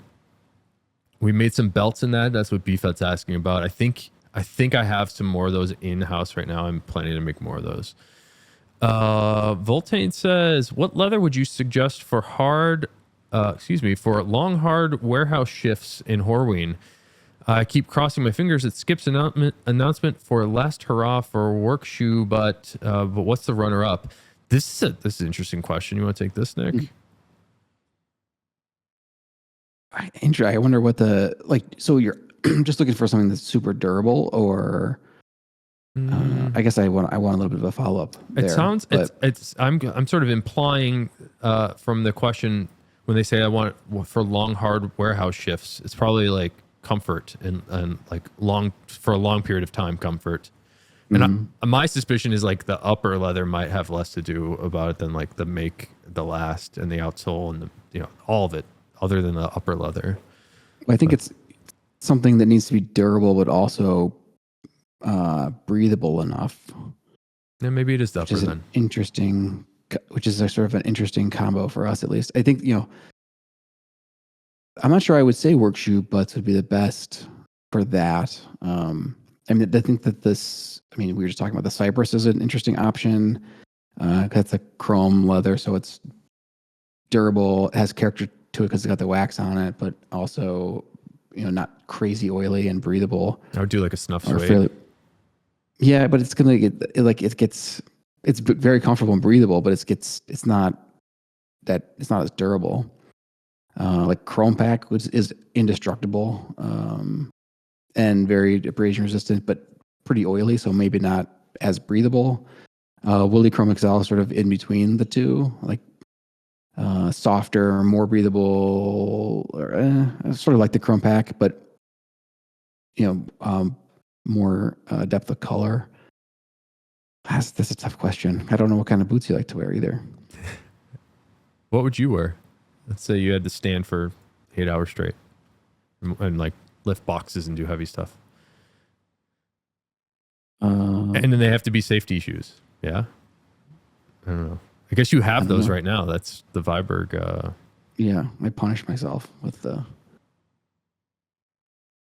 We made some belts in that. That's what Beefette's asking about. I think I have some more of those in-house right now. I'm planning to make more of those. Voltaine says, what leather would you suggest for for long, hard warehouse shifts in Horween? I keep crossing my fingers at Skip's announcement for last hurrah for work shoe, but what's the runner up? This is an interesting question. You want to take this, Nick? I wonder what so you're just looking for something that's super durable, or I guess I want a little bit of a follow up. It sounds I'm sort of implying from the question when they say I want it for long, hard warehouse shifts, it's probably like comfort and like for a long period of time comfort. And my suspicion is like the upper leather might have less to do about it than like the make, the last, and the outsole, and the all of it, other than the upper leather. I think it's something that needs to be durable, but also breathable enough. Yeah, maybe it is the upper then. Which is a sort of an interesting combo for us, at least. I think, I'm not sure I would say work shoe butts would be the best for that. I think that we were just talking about the Cypress is an interesting option. That's a chrome leather, so it's durable. It has character to it because it's got the wax on it, but also, not crazy oily and breathable. I would do like a snuff suede. Yeah, but it's gonna it's very comfortable and breathable, but it's not as durable. Like Chrome Pack is indestructible and very abrasion resistant, but pretty oily, so maybe not as breathable. Woolly Chromexcel is sort of in between the two, like softer, more breathable, sort of like the Chrome Pack, but more depth of color. That's a tough question. I don't know what kind of boots you like to wear either. What would you wear? Let's say you had to stand for 8 hours straight and like lift boxes and do heavy stuff. And then they have to be safety shoes. Yeah. I don't know. I guess you have those right now. That's the VIberg. Yeah, I punish myself with the.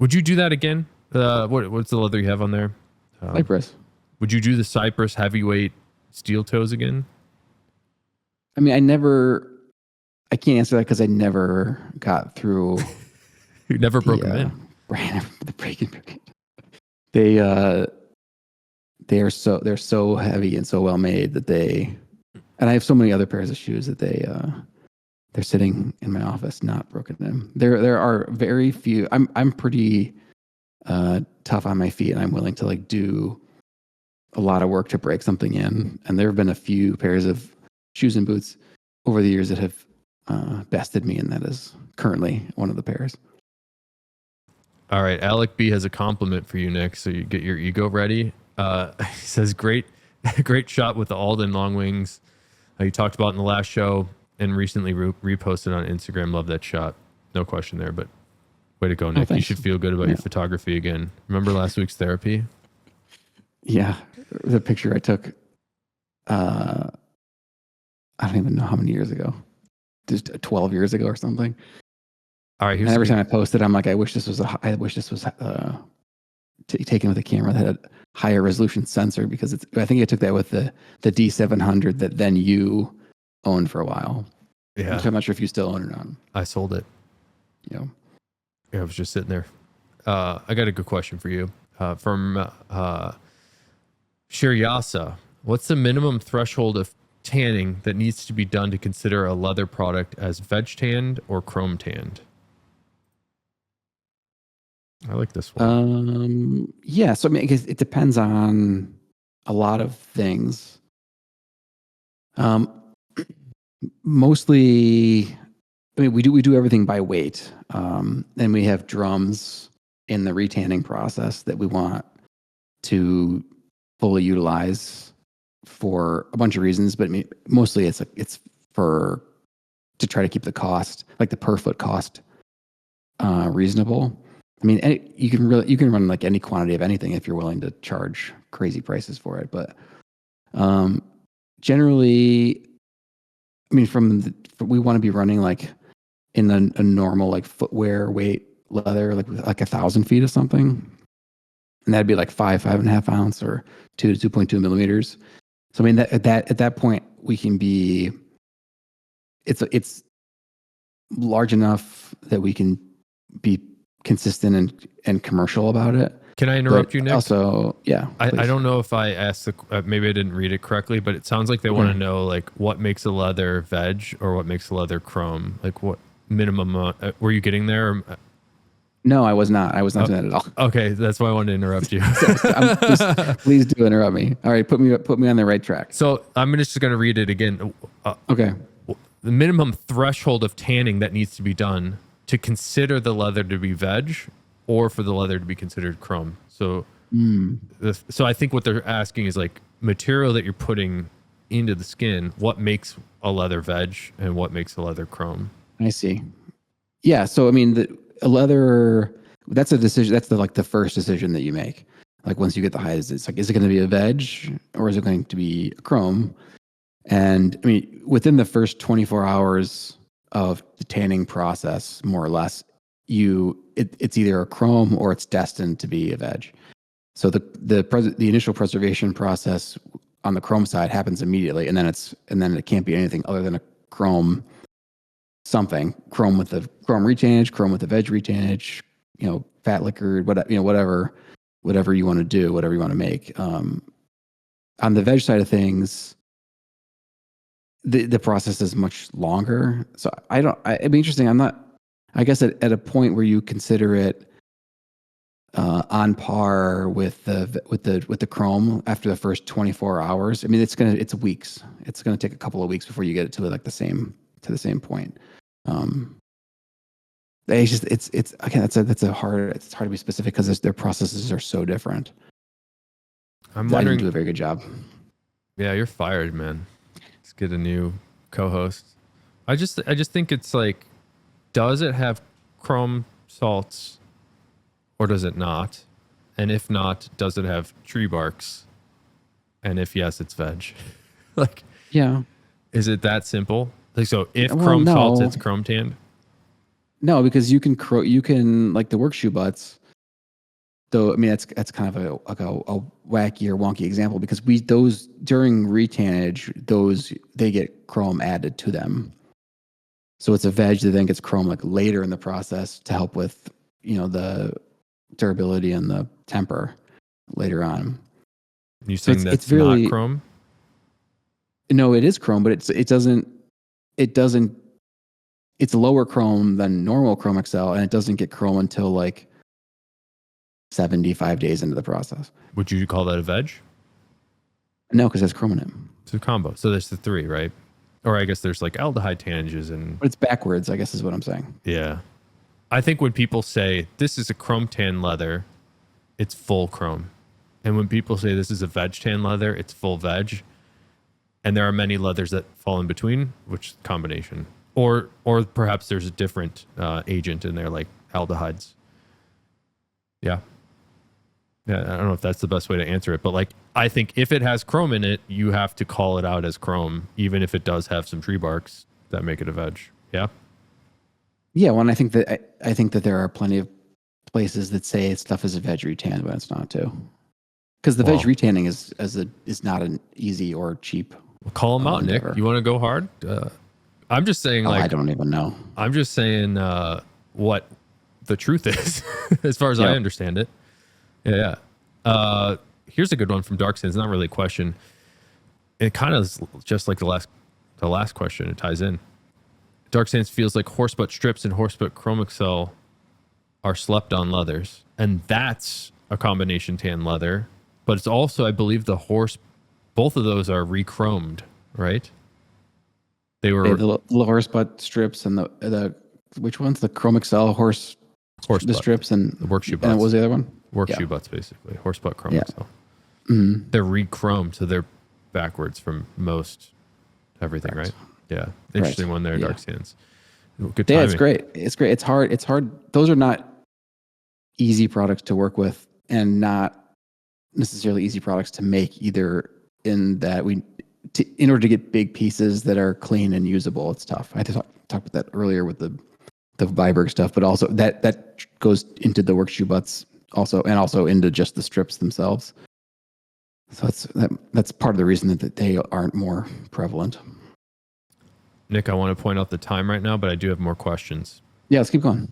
Would you do that again? What's the leather you have on there? Cypress. Would you do the Cypress heavyweight steel toes again? I can't answer that because I never got through. You never broke them in. The breaking. They're so heavy and so well made that and I have so many other pairs of shoes that they're sitting in my office not broken in. There are very few. I'm pretty tough on my feet, and I'm willing to like do a lot of work to break something in. And there have been a few pairs of shoes and boots over the years that have bested me, and that is currently one of the pairs. All right, Alec B has a compliment for you, Nick. So you get your ego ready. He says, "Great shot with the Alden long wings. You talked about in the last show and recently reposted on Instagram. Love that shot. No question there, but way to go, Nick. You should feel good about your photography again. Remember last week's therapy? Yeah, the picture I took. I don't even know how many years ago. Just 12 years ago or something. All right. And every time I post it, I'm like, I wish this was taken with a camera that had higher resolution sensor, because I think I took that with the D700 that then you owned for a while. Yeah. Which I'm not sure if you still own it or not. I sold it. Yeah. I was just sitting there. I got a good question for you from Shiryasa. What's the minimum threshold of tanning that needs to be done to consider a leather product as veg tanned or chrome tanned? I like this one. Yeah. So I guess it depends on a lot of things. Mostly, we do everything by weight. And we have drums in the retanning process that we want to fully utilize for a bunch of reasons, but mostly it's to try to keep the cost, like the per foot cost, reasonable. You can run like any quantity of anything if you're willing to charge crazy prices for it. But generally, we want to be running like in a normal like footwear weight leather, like 1,000 feet of something, and that'd be like 5.5 ounce or 2 to 2.2 millimeters. So at that point we can be. It's large enough that we can be consistent and commercial about it. Can I interrupt you, Nick? Also, yeah. I don't know if I asked maybe I didn't read it correctly, but it sounds like they want to know like what makes a leather veg or what makes a leather chrome. Like what minimum were you getting there? Or, no, I was not. I was not doing that at all. Okay, that's why I wanted to interrupt you. Please do interrupt me. All right, put me on the right track. So I'm just going to read it again. Okay. The minimum threshold of tanning that needs to be done to consider the leather to be veg or for the leather to be considered chrome. So Mm, So I think what they're asking is like material that you're putting into the skin. What makes a leather veg and what makes a leather chrome? I see. Yeah. So I mean, a leather. That's a decision. That's the first decision that you make. Like once you get the hide, it's like, is it going to be a veg or is it going to be a chrome? And I mean, within the first 24 hours of the tanning process, more or less, it's either a chrome or it's destined to be a veg. So the initial preservation process on the chrome side happens immediately, and then it can't be anything other than a chrome something, chrome with the chrome retainage, chrome with the veg retainage, fat liquored, whatever you want to do, whatever you want to make. On the veg side of things, the process is much longer. So it'd be interesting. I'm not, I guess at a point where you consider it on par with the chrome after the first 24 hours. I mean, it's weeks. It's gonna take a couple of weeks before you get it to like the same point. It's again, it's hard to be specific because their processes are so different. I'm I wondering. didn't do a very good job. Yeah, you're fired, man. Let's get a new co-host. I just think it's like, does it have chrome salts or does it not? And if not, does it have tree barks? And if yes, it's veg. Like, Yeah. is it that simple? Like, so if Well, chrome no. salts, it's chrome tanned. No, because you can like the work shoe butts. Though I mean that's kind of a wacky or wonky example because those during retainage they get chrome added to them, so it's a veg that then gets chrome like later in the process to help with the durability and the temper later on. You saying So that's not chrome? No, it is chrome, but it doesn't. It's lower chrome than normal Chromexcel, and it doesn't get chrome until like 75 days into the process. Would you call that a veg? No, because it's chrome in it. It's a combo. So there's the three, right? Or I guess there's like aldehyde tannages and... But it's backwards, I guess is what I'm saying. Yeah. I think when people say, this is a chrome tan leather, it's full chrome. And when people say this is a veg tan leather, it's full veg. And there are many leathers that fall in between, which is a combination. Or perhaps there's a different agent in there, like aldehydes. Yeah. Yeah, I don't know if that's the best way to answer it, but like, I think if it has chrome in it, you have to call it out as chrome, even if it does have some tree barks that make it a veg. Yeah. Yeah. Well, and I think that there are plenty of places that say stuff is a veg retan, but it's not too. Because the veg retanning is not an easy or cheap. Well, call them out, endeavor. Nick. You want to go hard? I'm just saying, I don't even know. I'm just saying what the truth is, as far as I understand it. Yeah. Here's a good one from Dark Sands. Not really a question. It kind of is just like the last question. It ties in. Dark Sands feels like horsebutt strips and horsebutt Chromexcel are slept on leathers, and that's a combination tan leather. But it's also, I believe, both of those are re-chromed, right? They were the horsebutt strips and the which one's the Chromexcel horsebutt. The strips and the work shoe butts. And what was the other one? Work shoe butts, basically. Horsebutt Chromexcel. Yeah. Mm-hmm. They're re-chromed, so they're backwards from most everything, right? Yeah. Interesting one there, Dark Sands. Good timing. Yeah, it's great. It's great. It's hard. Those are not easy products to work with and not necessarily easy products to make either, in that in order to get big pieces that are clean and usable, it's tough. I talked about that earlier with the VIberg stuff, but also that goes into the work shoe butts also, and also into just the strips themselves. So that's part of the reason that they aren't more prevalent. Nick, I want to point out the time right now, but I do have more questions. Yeah, let's keep going.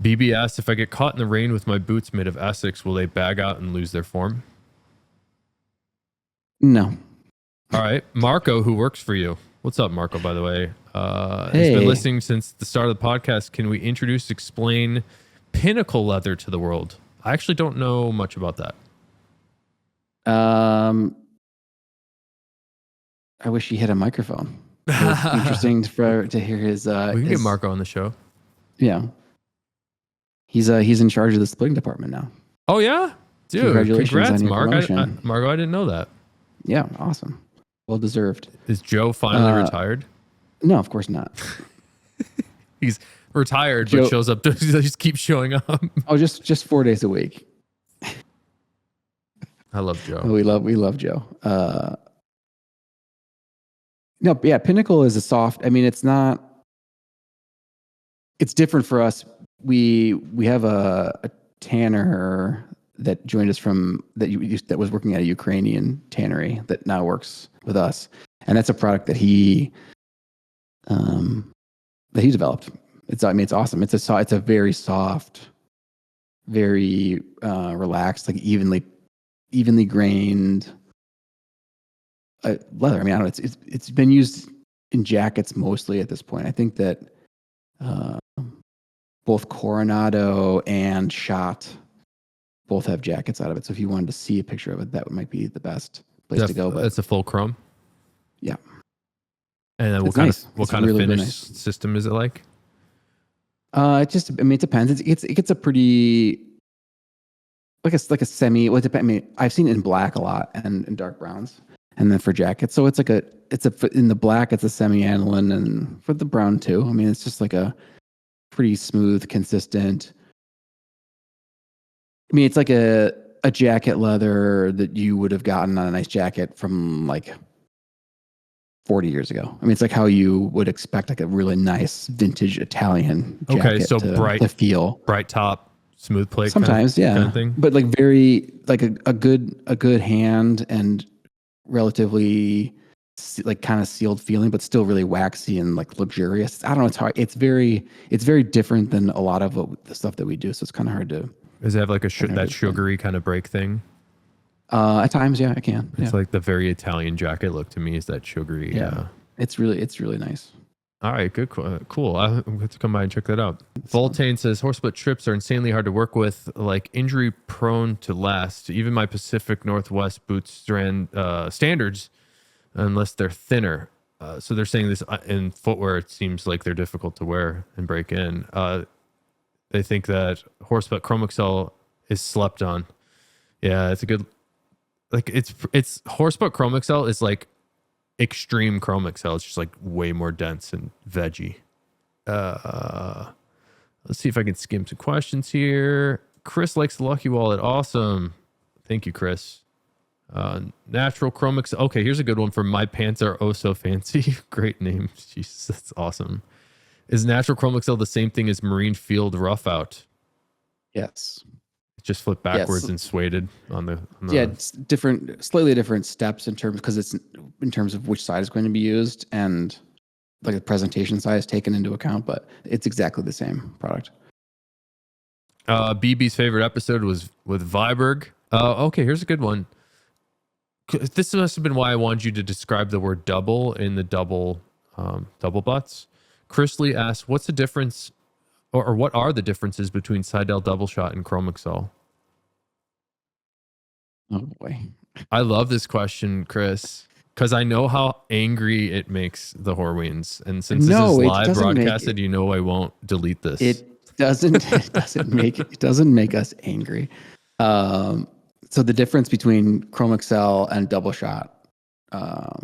BB asked, if I get caught in the rain with my boots made of Essex, will they bag out and lose their form? No. All right. Marco, who works for you. What's up, Marco, by the way? Hey. He's been listening since the start of the podcast. Can we explain Pinnacle leather to the world? I actually don't know much about that. I wish he had a microphone. It was interesting to hear his. We can get Marco on the show. Yeah, he's in charge of the splitting department now. Oh yeah, Dude, Congratulations congrats, on your Mark. promotion. Margo, I didn't know that. Yeah, awesome. Well deserved. Is Joe finally retired? No, of course not. He's retired, Joe, but shows up. He just keeps showing up. Oh, just 4 days a week. I love Joe. We love Joe. No, yeah, Pinnacle is a soft. I mean, it's not. It's different for us. We have a tanner that joined us from that was working at a Ukrainian tannery that now works with us, and that's a product that he developed. It's awesome. It's a very soft, very relaxed, like evenly grained leather. I mean, I don't know. It's been used in jackets mostly at this point. I think that both Coronado and Shot both have jackets out of it. So if you wanted to see a picture of it, that might be the best place to go. But that's a full chrome. Yeah. And then what kind of finish system is it like? It depends. It gets a pretty like a semi. Well, it depends. I mean, I've seen it in black a lot and in dark browns, and then for jackets. So it's in the black, it's a semi-aniline, and for the brown too. I mean, it's just like a pretty smooth, consistent. I mean, it's like a jacket leather that you would have gotten on a nice jacket from like 40 years ago. I mean, it's like how you would expect like a really nice vintage Italian jacket. Okay, so to feel bright top, smooth plate. Sometimes, kind of thing. But like very like a good hand and relatively like kind of sealed feeling, but still really waxy and like luxurious. I don't know. It's hard. It's very different than a lot of the stuff that we do. So it's kind of hard to. Does it have like that sugary kind of break thing? At times, yeah, I can. It's like the very Italian jacket look to me is that sugary. Yeah, it's really nice. All right, good, cool. I'm going to come by and check that out. Voltaine says Horsebutt trips are insanely hard to work with, like injury prone to last. Even my Pacific Northwest boots standards, unless they're thinner. So they're saying this in footwear. It seems like they're difficult to wear and break in. They think that Horsebutt Chromexcel is slept on. Yeah, it's a good. Like it's Horsebutt Chromexcel is like extreme Chromexcel. It's just like way more dense and veggie. Let's see if I can skim some questions here. Chris likes the Lucky Wallet. Awesome. Thank you, Chris. Natural Chromexcel. Okay, here's a good one for My Pants Are Oh So Fancy. Great name. Jesus, that's awesome. Is Natural Chromexcel the same thing as Marine Field Rough Out? Yes. Just flip backwards and suede on the yeah, it's slightly different steps in terms of which side is going to be used and like the presentation size taken into account, but it's exactly the same product. BB's favorite episode was with VIberg. Okay, here's a good one. This must have been why I wanted you to describe the word double in the double butts. Chris Lee asked, what's the difference or what are the differences between Seidel double shot and Chromexcel? Oh boy. I love this question, Chris, because I know how angry it makes the Horweens. And since this is live broadcasted, you know I won't delete this. It doesn't make us angry. So the difference between Chromexcel and double shot, I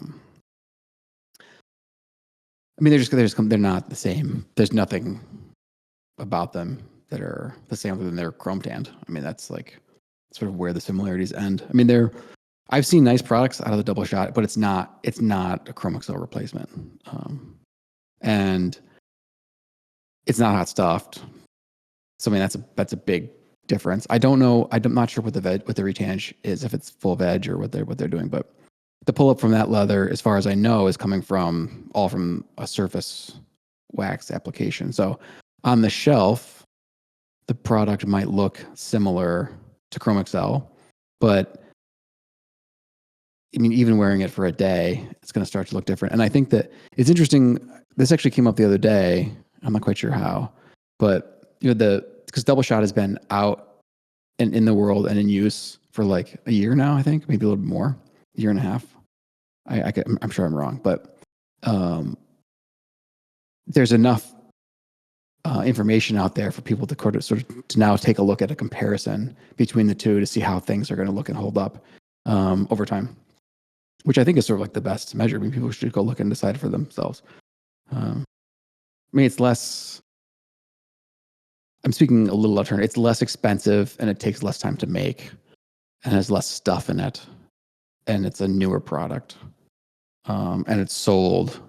mean, they're not the same. There's nothing about them that are the same other than they're chrome tanned. I mean, that's like sort of where the similarities end. I mean, I've seen nice products out of the double shot, but it's not a Chromexcel replacement. And it's not hot stuffed. So I mean, that's a big difference. I don't know. I'm not sure what the retange is, if it's full veg or what they're doing, but the pull up from that leather, as far as I know, is coming from a surface wax application. So on the shelf, the product might look similar to Chromexcel, but I mean, even wearing it for a day, it's going to start to look different. And I think that it's interesting. This actually came up the other day. I'm not quite sure how, but because double shot has been out and in the world and in use for like a year now, I think, maybe a little bit more, a year and a half. I'm sure I'm wrong, but there's enough information out there for people to sort of to now take a look at a comparison between the two to see how things are going to look and hold up over time, which I think is sort of like the best measure. I mean, people should go look and decide for themselves. I mean, it's less. I'm speaking a little alternative. It's less expensive and it takes less time to make, and has less stuff in it, and it's a newer product, and it's sold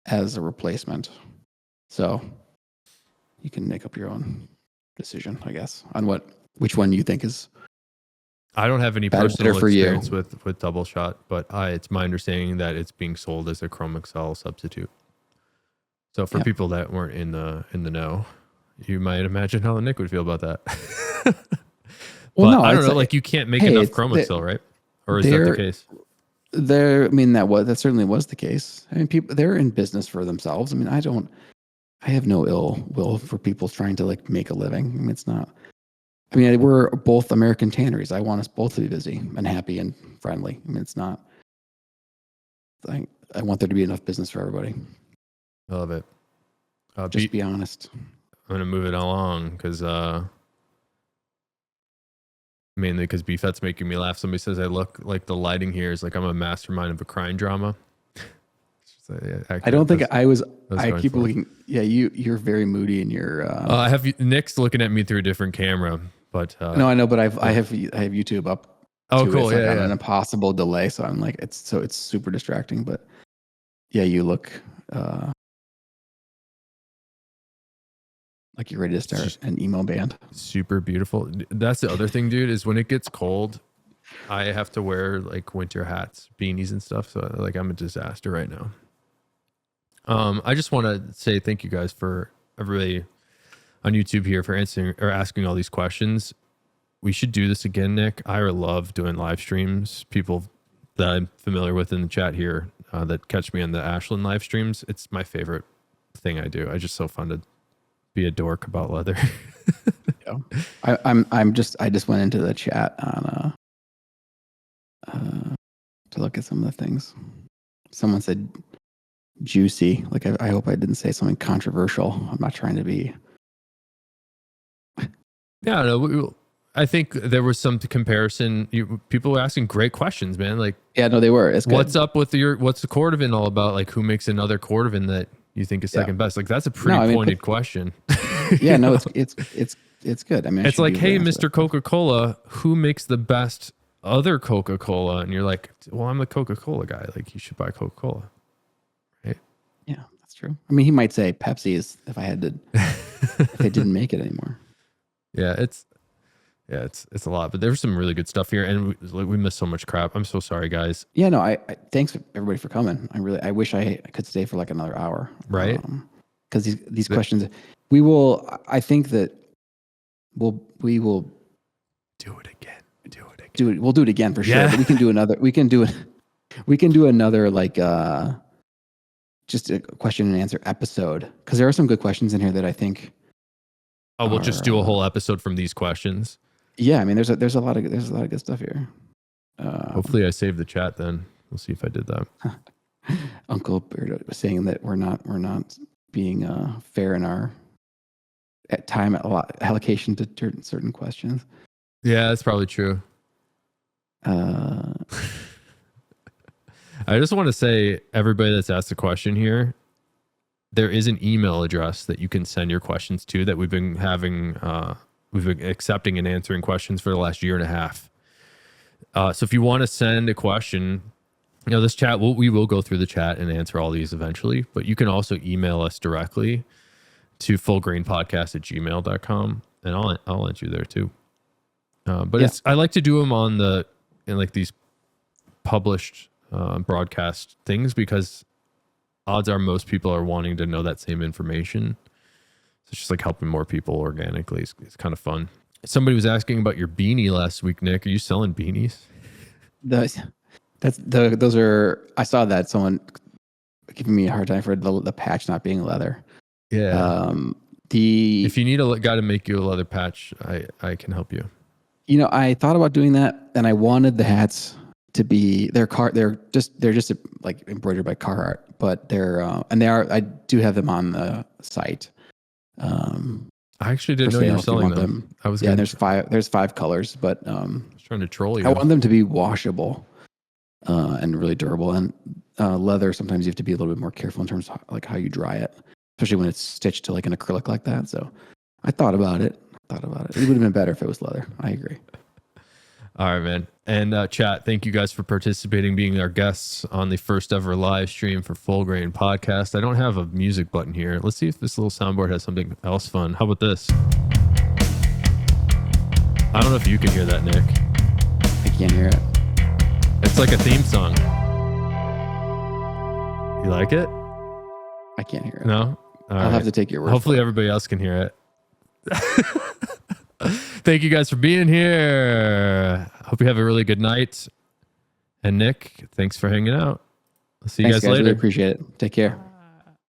as a replacement. So you can make up your own decision, I guess, on which one you think is. I don't have any personal experience with double shot, but it's my understanding that it's being sold as a Chromexcel substitute. So for people that weren't in the know, you might imagine how Nick would feel about that. Well, no, I don't know. Like you can't make enough Chromexcel, right? Or is that the case? I mean, that certainly was the case. I mean, they're in business for themselves. I mean, I have no ill will for people trying to like make a living. I mean, it's not. I mean, we're both American tanneries. I want us both to be busy and happy and friendly. I mean, it's not. I want there to be enough business for everybody. I love it. Just be honest. I'm gonna move it along because mainly because Beefette's making me laugh. Somebody says I look like the lighting here is like I'm a mastermind of a crime drama. I don't think I was. I keep looking. Yeah, you're very moody in your. I have Nick's looking at me through a different camera, but no, I know, but I have YouTube up. Oh, cool! It's on an impossible delay, so I'm like it's super distracting. But yeah, you look like you're ready to start an emo band. Super beautiful. That's the other thing, dude. Is when it gets cold, I have to wear like winter hats, beanies, and stuff. So like I'm a disaster right now. I just want to say thank you guys for everybody on YouTube here for answering or asking all these questions. We should do this again, Nick. I love doing live streams. People that I'm familiar with in the chat here that catch me on the Ashland live streams. It's my favorite thing I do. I just so fun to be a dork about leather. Yeah. I just went into the chat on to look at some of the things. Someone said juicy. Like I hope I didn't say something controversial. I'm not trying to be. Yeah, no. I think there was some comparison. People were asking great questions, man. Like, yeah, no, they were. It's good. What's up with what's the Cordovan all about? Like, who makes another Cordovan that you think is second best? Like, that's a pretty pointed question. Yeah, no, it's good. I mean, it's like, hey, Mr. Coca-Cola, who makes the best other Coca-Cola? And you're like, well, I'm the Coca-Cola guy. Like, you should buy Coca-Cola, right? Yeah, that's true. I mean, he might say Pepsi is if they didn't make it anymore. Yeah, it's a lot, but there's some really good stuff here, and we missed so much crap. I'm so sorry, guys. Yeah, no, I thanks everybody for coming. I wish I could stay for like another hour, right? Because these questions, we will. I think that we will do it again. We'll do it again for sure. Yeah. But we can do another. We can do another like just a question and answer episode because there are some good questions in here that I think. Oh, we'll just do a whole episode from these questions. Yeah, I mean, there's a lot of good stuff here. Hopefully, I saved the chat. Then we'll see if I did that. Uncle Beard was saying that we're not being fair in our time allocation to certain questions. Yeah, that's probably true. I just want to say, everybody that's asked a question here, there is an email address that you can send your questions to that we've been having. We've been accepting and answering questions for the last year and a half. So if you want to send a question, this chat, we will go through the chat and answer all these eventually, but you can also email us directly to fullgrainpodcast@gmail.com, and I'll answer you there too. But I like to do them in like these published broadcast things because odds are most people are wanting to know that same information. So it's just like helping more people organically. It's kind of fun. Somebody was asking about your beanie last week, Nick. Are you selling beanies? Those are. I saw that someone giving me a hard time for the patch not being leather. Yeah. If you need a guy to make you a leather patch, I can help you. I thought about doing that, and I wanted the hats to be they're just like embroidered by Carhartt, but they're I do have them on the site. I actually didn't for know you were sale if you selling want them. I was Yeah, gonna there's five colors, but I was trying to troll you. I want them to be washable and really durable. And leather, sometimes you have to be a little bit more careful in terms of like how you dry it, especially when it's stitched to like an acrylic like that. So I thought about it. It would have been better if it was leather. I agree. All right, man. And chat, thank you guys for participating, being our guests on the first ever live stream for Full Grain Podcast. I don't have a music button here. Let's see if this little soundboard has something else fun. How about this? I don't know if you can hear that, Nick. I can't hear it. It's like a theme song. You like it? I can't hear it. No? I'll have to take your word. Hopefully everybody else can hear it. Thank you guys for being here. Hope you have a really good night. And Nick, thanks for hanging out. I'll see you guys later. Really appreciate it. Take care.